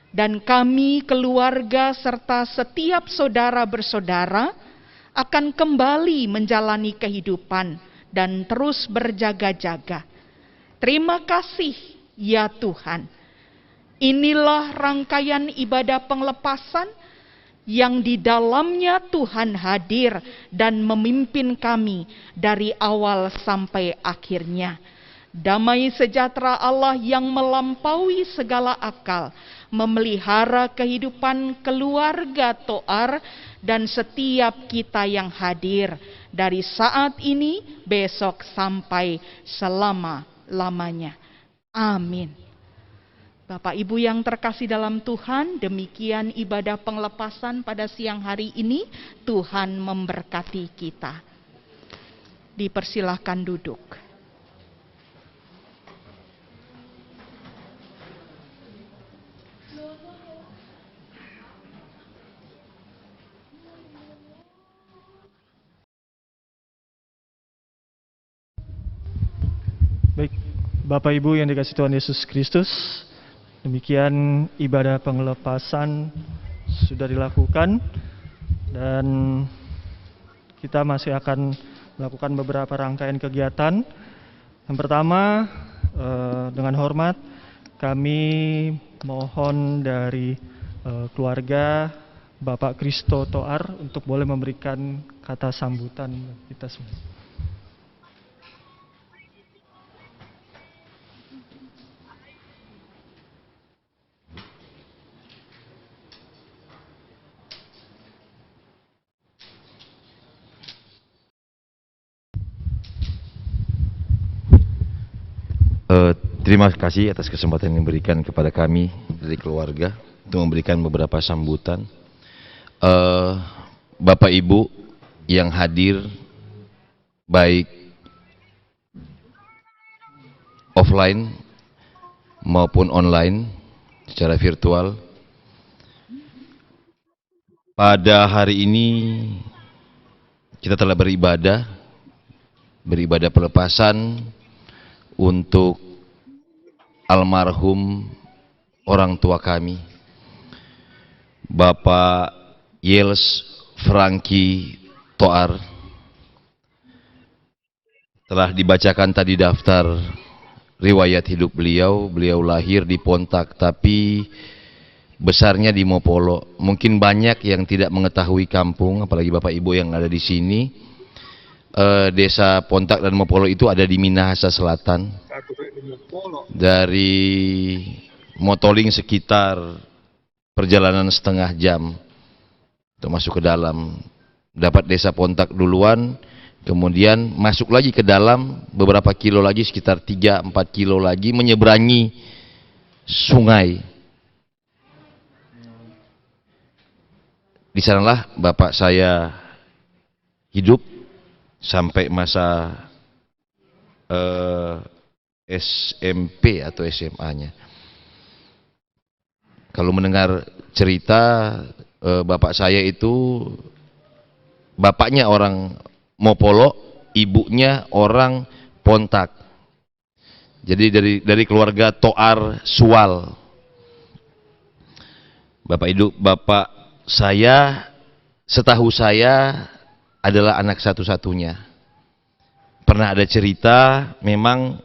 Dan kami, keluarga, serta setiap saudara bersaudara akan kembali menjalani kehidupan dan terus berjaga-jaga. Terima kasih ya Tuhan. Inilah rangkaian ibadah penglepasan yang di dalamnya Tuhan hadir dan memimpin kami dari awal sampai akhirnya. Damai sejahtera Allah yang melampaui segala akal memelihara kehidupan keluarga Toar dan setiap kita yang hadir dari saat ini, besok sampai selama-lamanya. Amin. Bapak Ibu yang terkasih dalam Tuhan, demikian ibadah penglepasan pada siang hari ini. Tuhan memberkati kita. Dipersilahkan duduk. Baik, Bapak Ibu yang dikasihi Tuhan Yesus Kristus, demikian ibadah penglepasan sudah dilakukan. Dan kita masih akan melakukan beberapa rangkaian kegiatan. Yang pertama, dengan hormat kami mohon dari keluarga Bapak Kristo Toar untuk boleh memberikan kata sambutan kita semua. Terima kasih atas kesempatan yang diberikan kepada kami dari keluarga untuk memberikan beberapa sambutan. Bapak Ibu yang hadir baik offline maupun online secara virtual, pada hari ini kita telah beribadah pelepasan untuk almarhum orang tua kami, Bapak Yels Franky Toar. Telah dibacakan tadi daftar riwayat hidup beliau. Beliau lahir di Pontak tapi besarnya di Mopolo. Mungkin banyak yang tidak mengetahui kampung, apalagi Bapak Ibu yang ada di sini. Desa Pontak dan Mopolo itu ada di Minahasa Selatan. Dari Motoling sekitar perjalanan setengah jam untuk masuk ke dalam. Dapat desa Pontak duluan, kemudian masuk lagi ke dalam beberapa kilo lagi, sekitar 3-4 kilo lagi, menyeberangi sungai. Di sanalah bapak saya hidup sampai masa SMP atau SMA-nya. Kalau mendengar cerita bapak saya itu, bapaknya orang Mopolo, ibunya orang Pontak. Jadi dari keluarga Toar Sual. Bapak saya, setahu saya, adalah anak satu-satunya. Pernah ada cerita, memang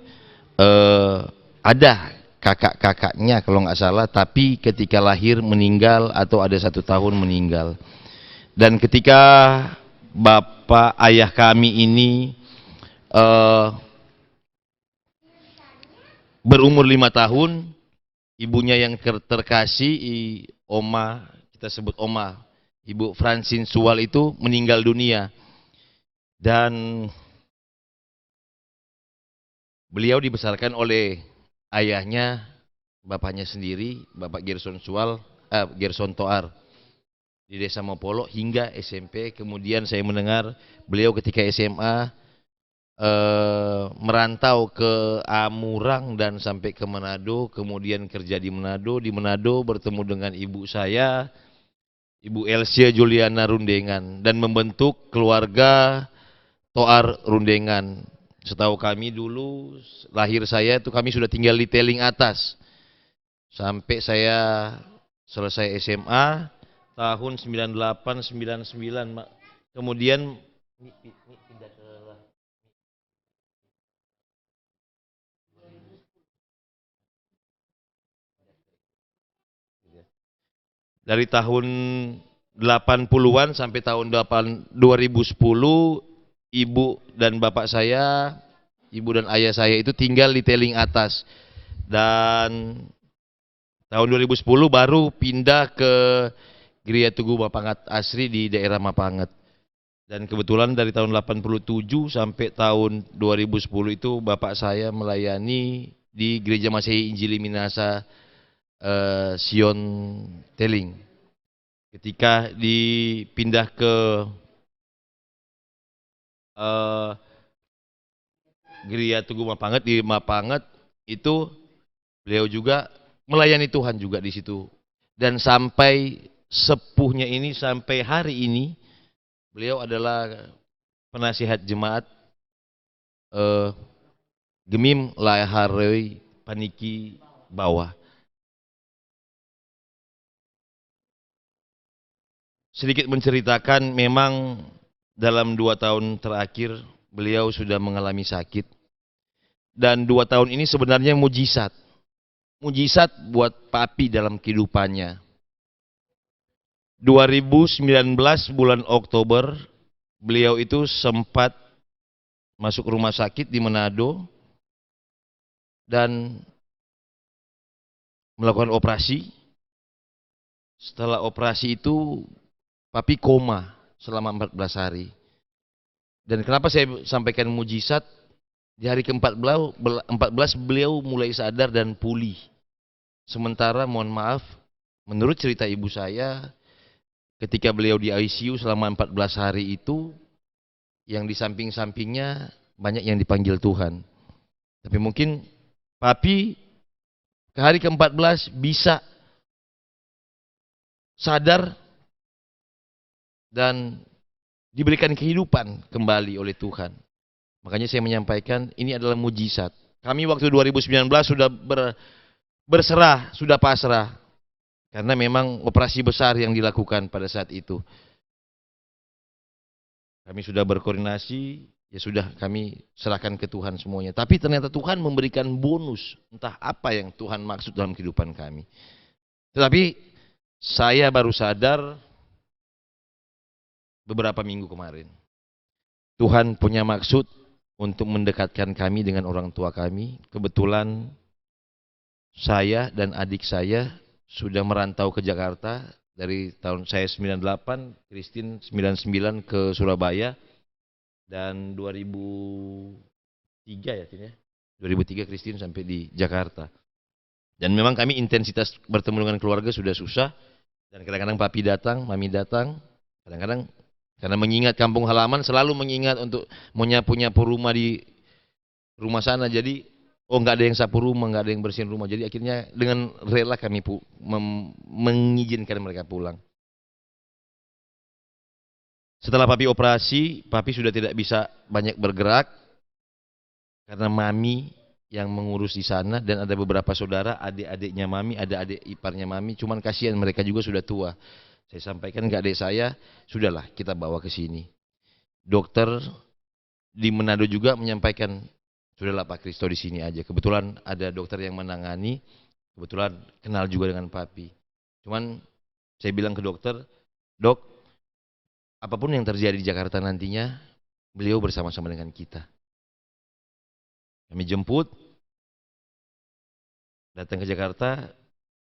ada kakak-kakaknya kalau nggak salah, tapi ketika lahir meninggal atau ada 1 tahun meninggal. Dan ketika bapak ayah kami ini berumur 5 tahun, ibunya yang terkasih, Oma, kita sebut Oma, Ibu Francine Sual itu meninggal dunia. Dan beliau dibesarkan oleh ayahnya, bapaknya sendiri, Bapak Gerson Toar, di desa Mopolo hingga SMP. Kemudian saya mendengar beliau ketika SMA merantau ke Amurang dan sampai ke Manado, kemudian kerja di Manado. Di Manado bertemu dengan ibu saya, Ibu Elsia Juliana Rundengan, dan membentuk keluarga Toar Rundengan. Setahu kami dulu lahir saya itu kami sudah tinggal di Teling Atas sampai saya selesai SMA tahun 98-99. Kemudian pindah ke dari tahun 80-an sampai tahun 2010, ibu dan bapak saya, ibu dan ayah saya itu tinggal di Teling Atas. Dan tahun 2010 baru pindah ke Gereja Tugu Mapangat Asri di daerah Mapangat. Dan kebetulan dari tahun 87 sampai tahun 2010 itu bapak saya melayani di Gereja Masehi Injili Minahasa Sion Teling. Ketika dipindah ke Gereja Tugu Mapangat di Mapangat itu, beliau juga melayani Tuhan juga di situ. Dan sampai sepuhnya ini, sampai hari ini, beliau adalah penasihat jemaat Gemim Laharoi Paniki Bawah. sedikit menceritakan, memang dalam 2 tahun terakhir beliau sudah mengalami sakit. Dan 2 tahun ini sebenarnya mujizat. Mujizat buat Papi dalam kehidupannya. 2019 bulan Oktober, beliau itu sempat masuk rumah sakit di Manado dan melakukan operasi. Setelah operasi itu, Papi koma selama 14 hari. Dan kenapa saya sampaikan mujizat? Di hari ke-14 beliau mulai sadar dan pulih. Sementara mohon maaf, menurut cerita ibu saya, ketika beliau di ICU selama 14 hari itu, yang di samping-sampingnya banyak yang dipanggil Tuhan. Tapi mungkin Papi ke hari ke-14 bisa sadar dan diberikan kehidupan kembali oleh Tuhan. Makanya saya menyampaikan ini adalah mujizat. Kami waktu 2019 sudah berserah, sudah pasrah. Karena memang operasi besar yang dilakukan pada saat itu. Kami sudah berkoordinasi, ya sudah kami serahkan ke Tuhan semuanya. Tapi ternyata Tuhan memberikan bonus, entah apa yang Tuhan maksud dalam kehidupan kami. Tetapi saya baru sadar beberapa minggu kemarin. Tuhan punya maksud untuk mendekatkan kami dengan orang tua kami. Kebetulan saya dan adik saya sudah merantau ke Jakarta dari tahun saya 98, Christine 99 ke Surabaya, dan 2003 ya, Tin ya. 2003 Christine sampai di Jakarta. Dan memang kami intensitas bertemu dengan keluarga sudah susah, dan kadang-kadang Papi datang, Mami datang, kadang-kadang karena mengingat kampung halaman, selalu mengingat untuk menyapu-nyapu rumah di rumah sana. Jadi, nggak ada yang sapu rumah, nggak ada yang bersihin rumah. Jadi akhirnya dengan rela kami mengizinkan mereka pulang. Setelah Papi operasi, Papi sudah tidak bisa banyak bergerak karena Mami yang mengurus di sana, dan ada beberapa saudara, adik-adiknya Mami, ada adik iparnya Mami. Cuman kasihan, mereka juga sudah tua. Saya sampaikan ke adik saya, sudahlah kita bawa ke sini. Dokter di Manado juga menyampaikan, sudahlah Pak Kristo di sini aja. Kebetulan ada dokter yang menangani, kebetulan kenal juga dengan Papi. Cuman saya bilang ke dokter, Dok, apapun yang terjadi di Jakarta nantinya, beliau bersama-sama dengan kita. Kami jemput, datang ke Jakarta,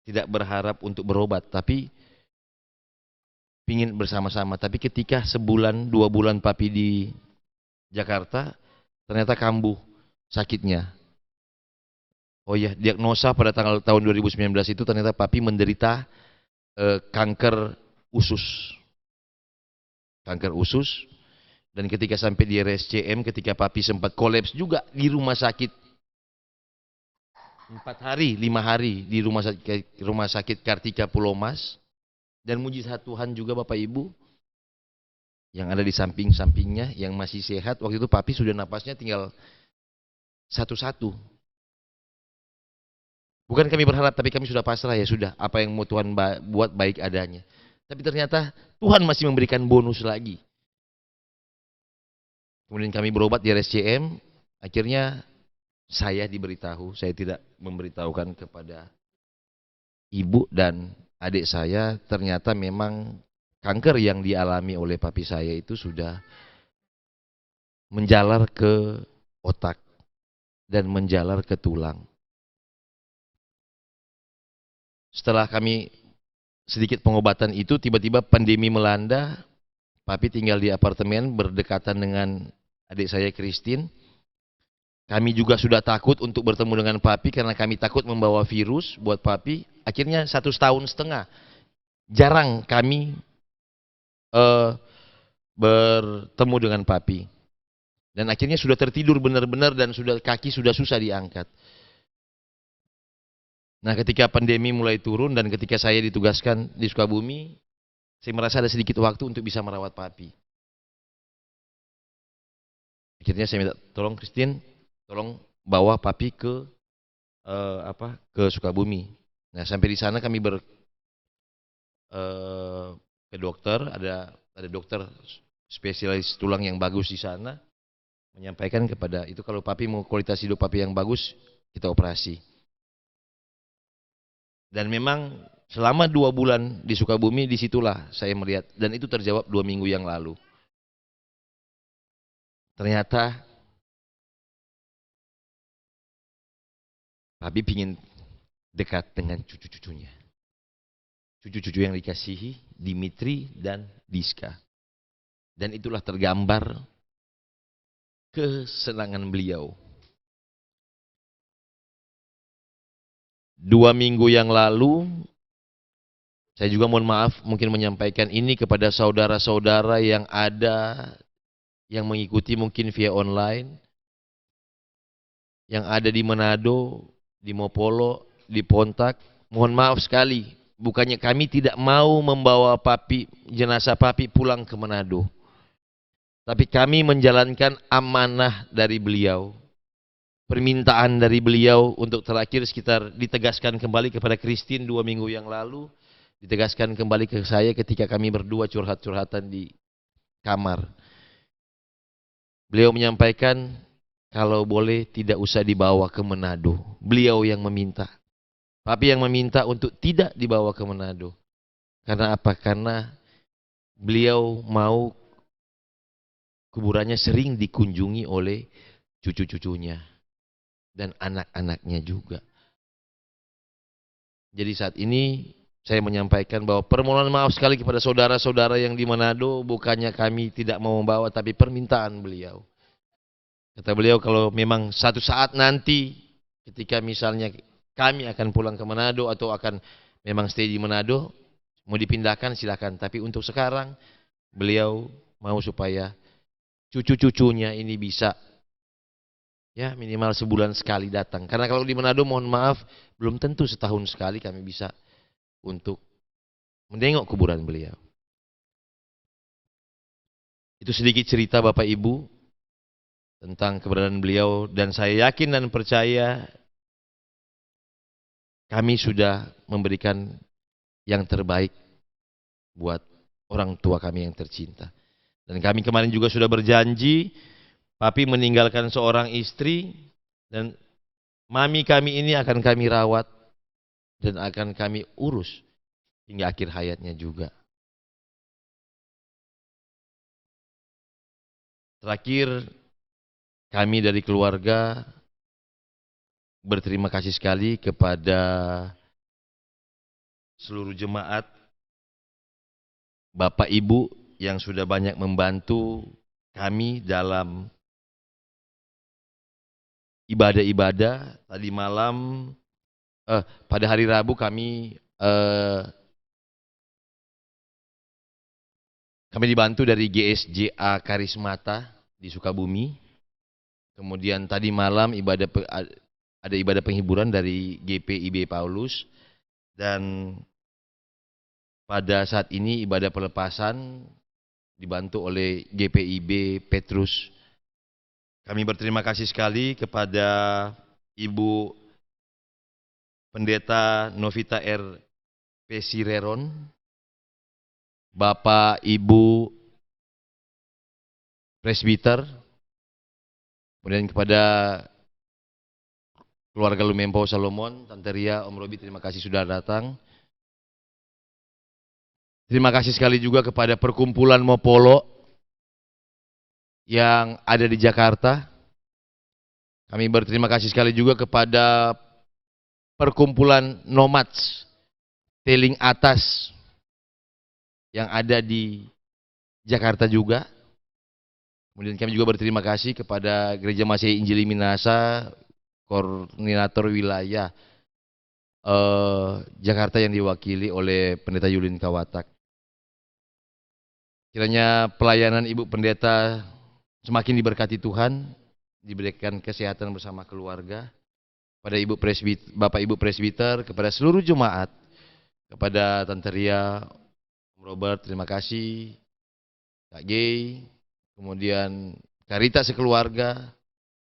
tidak berharap untuk berobat, tapi pingin bersama-sama. Tapi ketika sebulan, 2 bulan Papi di Jakarta, ternyata kambuh sakitnya. Oh ya, diagnosa pada tahun 2019 itu ternyata Papi menderita kanker usus. Kanker usus. Dan ketika sampai di RSCM, ketika Papi sempat kolaps juga di rumah sakit. 4 hari, 5 hari di rumah sakit Kartika Pulau Mas. Dan mujizat Tuhan juga Bapak Ibu, yang ada di samping-sampingnya, yang masih sehat. Waktu itu Papi sudah napasnya tinggal satu-satu. Bukan kami berharap, tapi kami sudah pasrah, ya sudah, apa yang mau Tuhan buat baik adanya. Tapi ternyata Tuhan masih memberikan bonus lagi. Kemudian kami berobat di RSCM, akhirnya saya diberitahu, saya tidak memberitahukan kepada ibu dan adik saya, ternyata memang kanker yang dialami oleh Papi saya itu sudah menjalar ke otak dan menjalar ke tulang. Setelah kami sedikit pengobatan itu, tiba-tiba pandemi melanda. Papi tinggal di apartemen berdekatan dengan adik saya Christine. Kami juga sudah takut untuk bertemu dengan Papi karena kami takut membawa virus buat Papi. Akhirnya 1,5 tahun jarang kami bertemu dengan Papi. Dan akhirnya sudah tertidur benar-benar dan kaki sudah susah diangkat. Nah, ketika pandemi mulai turun dan ketika saya ditugaskan di Sukabumi, saya merasa ada sedikit waktu untuk bisa merawat Papi. Akhirnya saya minta, tolong Christine, tolong bawa Papi ke Sukabumi. Nah, sampai di sana kami ke dokter, ada dokter spesialis tulang yang bagus di sana, menyampaikan kepada itu kalau papi mau kualitas hidup papi yang bagus, kita operasi. Dan memang selama 2 bulan di Sukabumi, disitulah saya melihat, dan itu terjawab 2 minggu yang lalu. Ternyata papi pingin dekat dengan cucu-cucunya. Cucu-cucu yang dikasihi, Dimitri dan Diska. Dan itulah tergambar kesenangan beliau. 2 minggu yang lalu, saya juga mohon maaf mungkin menyampaikan ini kepada saudara-saudara yang ada, yang mengikuti mungkin via online, yang ada di Manado, di Mopolo, di Pontak. Mohon maaf sekali, bukannya kami tidak mau membawa jenazah papi pulang ke Manado. Tapi kami menjalankan amanah dari beliau. Permintaan dari beliau untuk terakhir sekitar ditegaskan kembali kepada Christine 2 minggu yang lalu. Ditegaskan kembali ke saya ketika kami berdua curhat-curhatan di kamar. Beliau menyampaikan kalau boleh tidak usah dibawa ke Manado. Beliau yang meminta. Papi yang meminta untuk tidak dibawa ke Manado. Karena apa? Karena beliau mau kuburannya sering dikunjungi oleh cucu-cucunya dan anak-anaknya juga. Jadi saat ini saya menyampaikan bahwa permohonan maaf sekali kepada saudara-saudara yang di Manado, bukannya kami tidak mau membawa, tapi permintaan beliau. Kata beliau kalau memang satu saat nanti ketika misalnya kami akan pulang ke Manado atau akan memang stay di Manado, mau dipindahkan silakan. Tapi untuk sekarang beliau mau supaya cucu-cucunya ini bisa ya minimal sebulan sekali datang. Karena kalau di Manado mohon maaf belum tentu setahun sekali kami bisa untuk menengok kuburan beliau. Itu sedikit cerita Bapak Ibu tentang keberadaan beliau, dan saya yakin dan percaya kami sudah memberikan yang terbaik buat orang tua kami yang tercinta. Dan kami kemarin juga sudah berjanji, papi meninggalkan seorang istri, dan mami kami ini akan kami rawat dan akan kami urus hingga akhir hayatnya juga. Terakhir, kami dari keluarga berterima kasih sekali kepada seluruh jemaat, Bapak Ibu yang sudah banyak membantu kami dalam ibadah-ibadah. Tadi malam, pada hari Rabu kami dibantu dari GSJA Karismata di Sukabumi. Kemudian tadi malam ada ibadah penghiburan dari GPIB Paulus, dan pada saat ini ibadah pelepasan dibantu oleh GPIB Petrus. Kami berterima kasih sekali kepada Ibu Pendeta Novita R. Pesireron, Bapak Ibu Presbiter, kemudian kepada keluarga Lumempo Salomon, Tante Ria, Om Robi, terima kasih sudah datang. Terima kasih sekali juga kepada perkumpulan Mopolo yang ada di Jakarta. Kami berterima kasih sekali juga kepada perkumpulan Nomads Teling Atas yang ada di Jakarta juga. Kemudian kami juga berterima kasih kepada Gereja Masehi Injili Minasa, koordinator wilayah Jakarta yang diwakili oleh Pendeta Yulin Kawatak. Kiranya pelayanan Ibu Pendeta semakin diberkati Tuhan, diberikan kesehatan bersama keluarga, pada Bapak Ibu Presbiter, kepada seluruh jemaat, kepada Tante Ria, Om Robert, terima kasih, Kak Gay, kemudian Karita sekeluarga,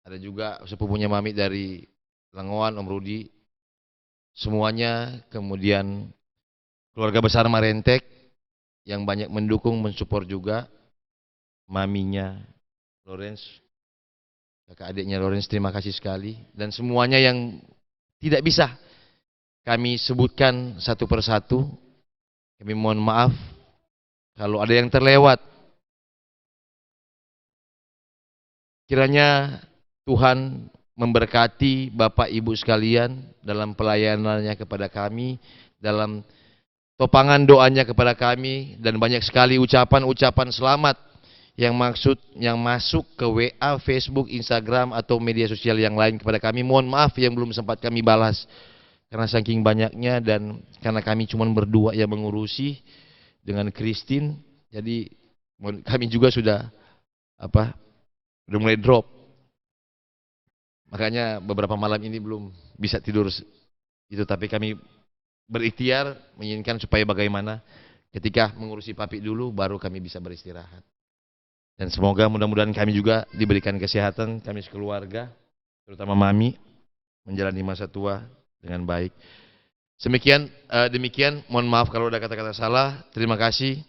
ada juga sepupunya Mami dari Langoan, Om Rudi, semuanya, kemudian keluarga besar Marentek, yang banyak mendukung, mensupport juga. Maminya Lawrence, kakak adiknya Lawrence, terima kasih sekali. Dan semuanya yang tidak bisa kami sebutkan satu persatu, kami mohon maaf kalau ada yang terlewat. Kiranya Tuhan memberkati Bapak Ibu sekalian dalam pelayanannya kepada kami, dalam topangan doanya kepada kami, dan banyak sekali ucapan-ucapan selamat yang masuk ke WA, Facebook, Instagram atau media sosial yang lain kepada kami. Mohon maaf yang belum sempat kami balas karena saking banyaknya, dan karena kami cuma berdua yang mengurusi dengan Christine, jadi kami juga sudah udah mulai drop. Makanya beberapa malam ini belum bisa tidur itu, tapi kami berikhtiar menginginkan supaya bagaimana ketika mengurusi papi dulu baru kami bisa beristirahat. Dan semoga mudah-mudahan kami juga diberikan kesehatan, kami sekeluarga, terutama mami, menjalani masa tua dengan baik. Demikian, mohon maaf kalau ada kata-kata salah. Terima kasih.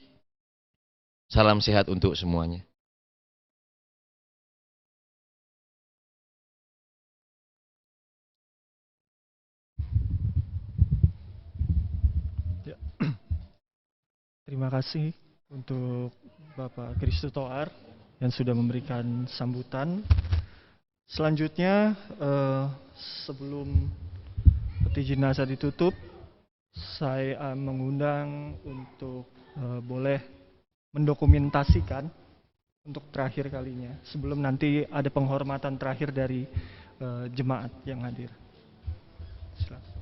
Salam sehat untuk semuanya. Terima kasih untuk Bapak Kristo Toar yang sudah memberikan sambutan. Selanjutnya, sebelum peti jenazah ditutup, saya mengundang untuk boleh mendokumentasikan untuk terakhir kalinya, sebelum nanti ada penghormatan terakhir dari jemaat yang hadir. Silakan.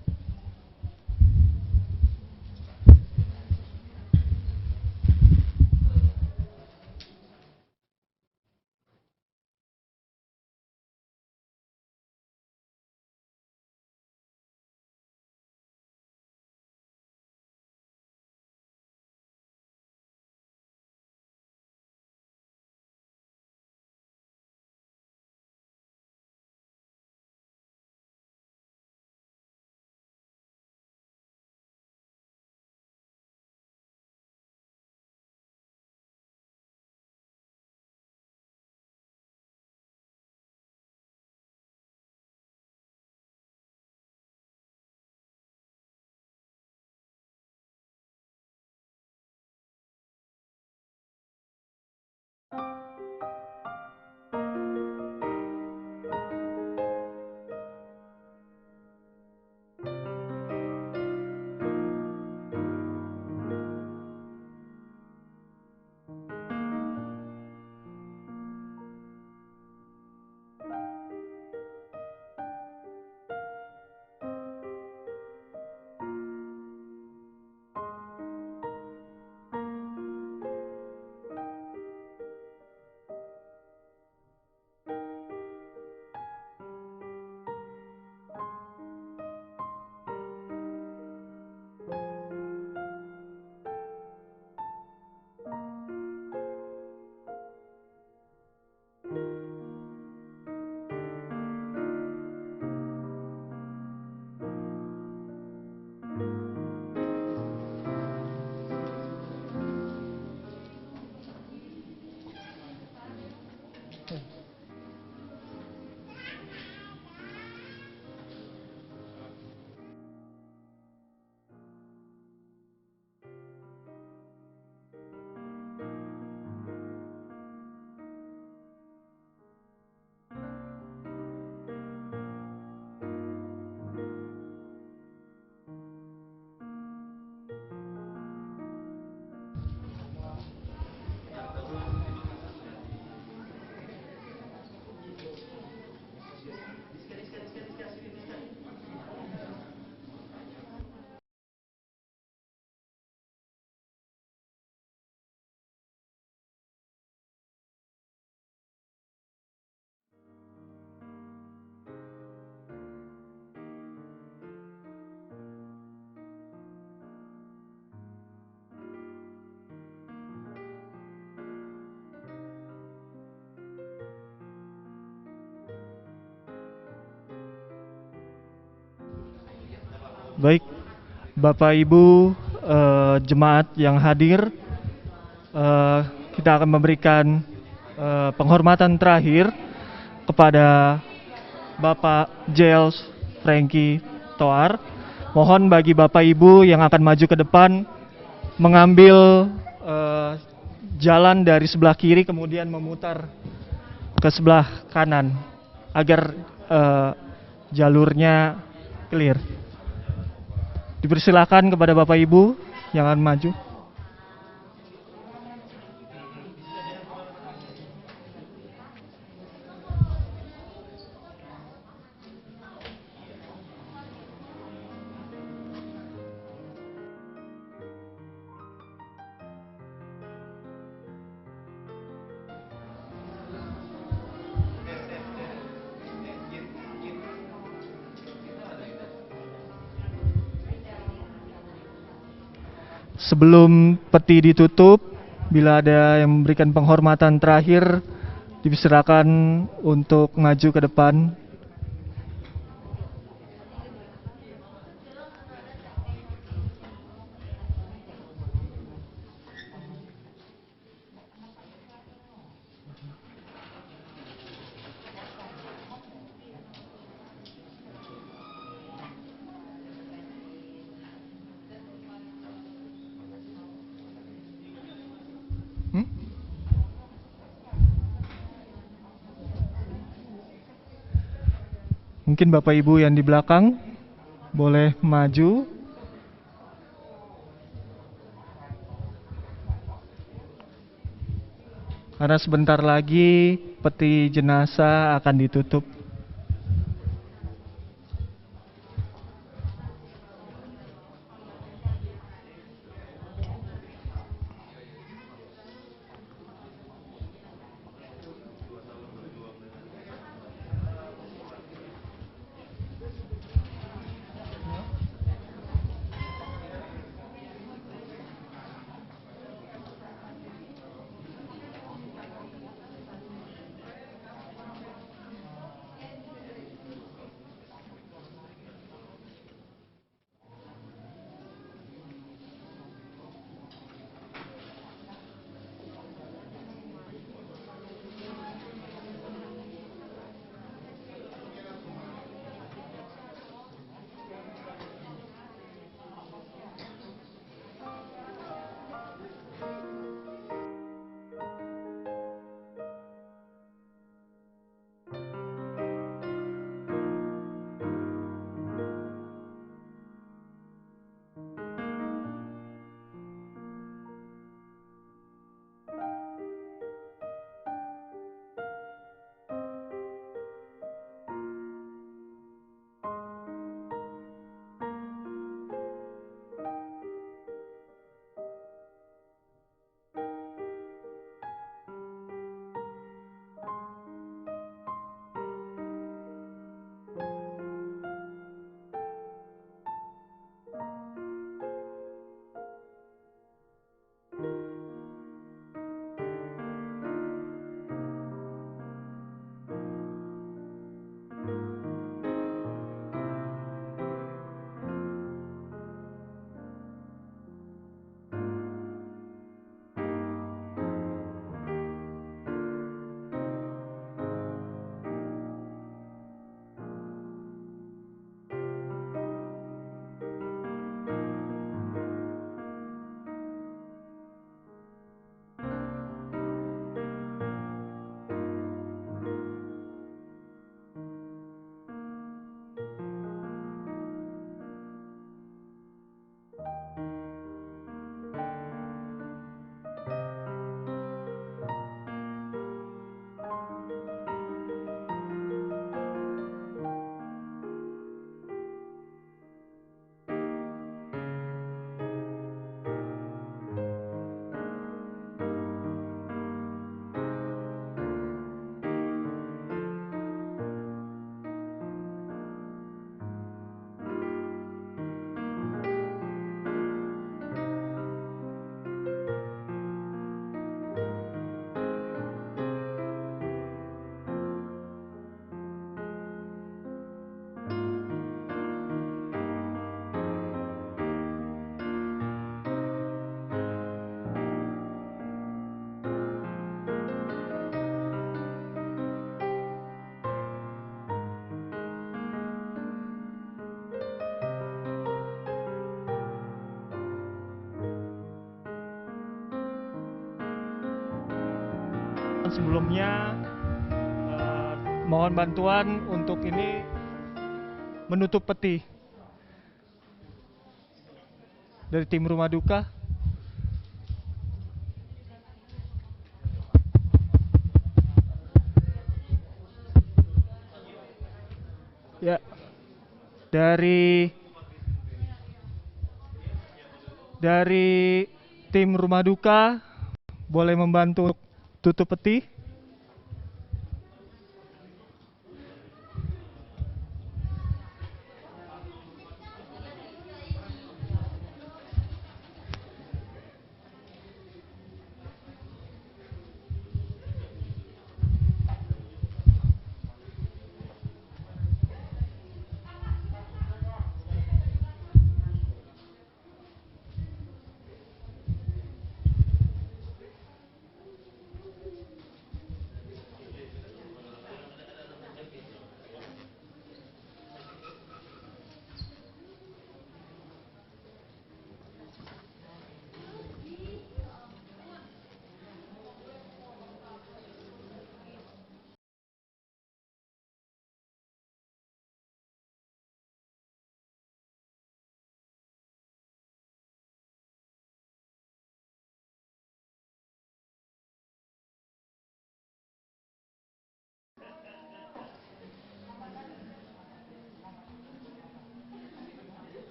Baik, Bapak Ibu jemaat yang hadir, kita akan memberikan penghormatan terakhir kepada Bapak Giles Frankie Toar. Mohon bagi Bapak Ibu yang akan maju ke depan mengambil jalan dari sebelah kiri kemudian memutar ke sebelah kanan agar jalurnya clear. Dipersilakan kepada Bapak Ibu yang akan maju. Sebelum peti ditutup, bila ada yang memberikan penghormatan terakhir, dipersilakan untuk maju ke depan. Mungkin Bapak Ibu yang di belakang boleh maju. Karena sebentar lagi peti jenazah akan ditutup. Sebelumnya mohon bantuan untuk ini menutup peti dari tim Rumah Duka. Ya, dari tim Rumah Duka boleh membantu untuk tutup peti.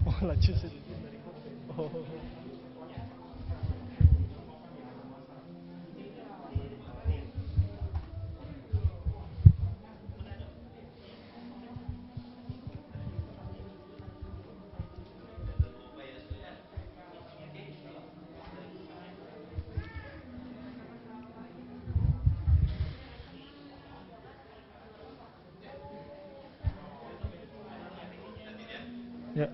Oh, lanjut. Oh. Ya.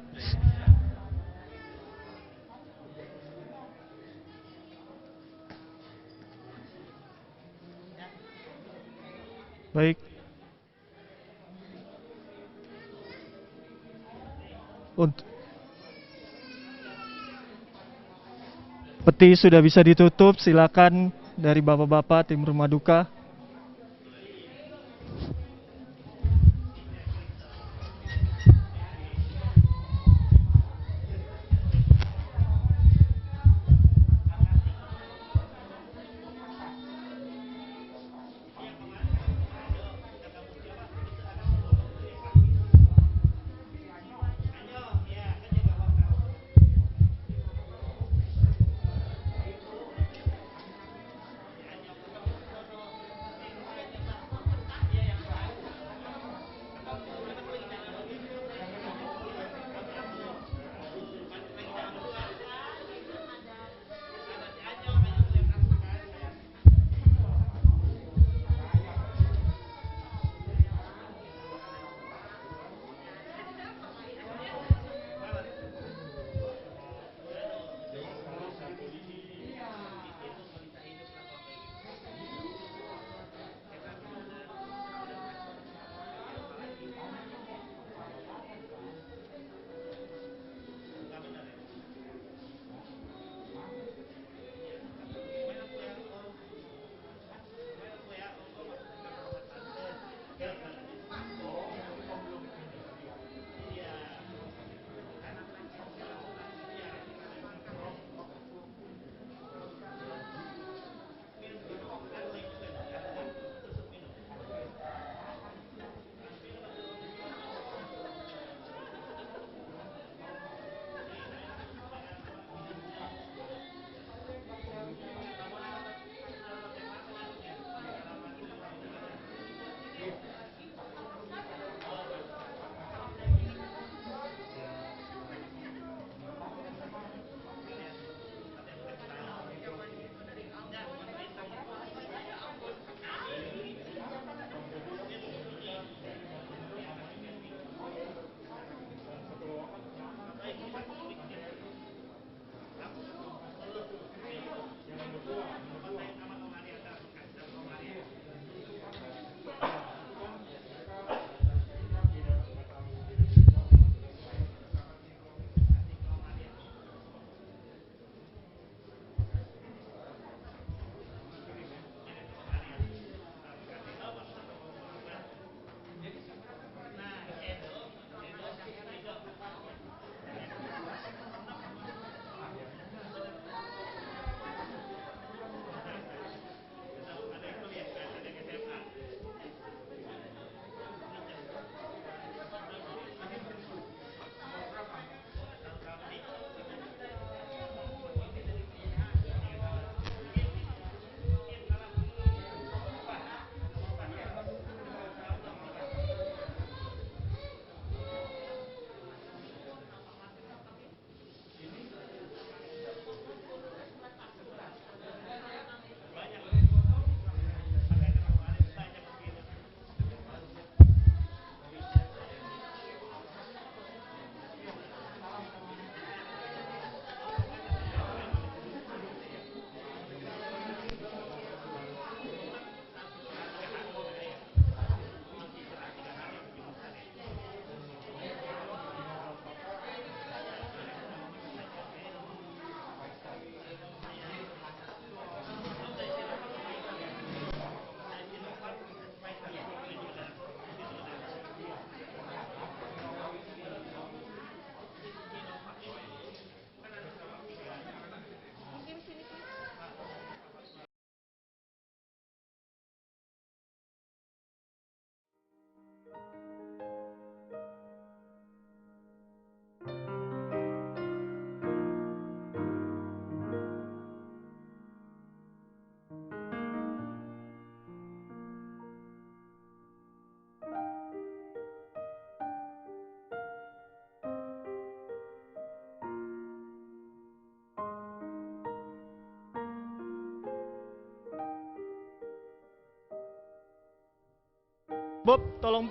Baik. Untuk peti sudah bisa ditutup, silakan dari bapak-bapak tim Rumah Duka. Bob, tolong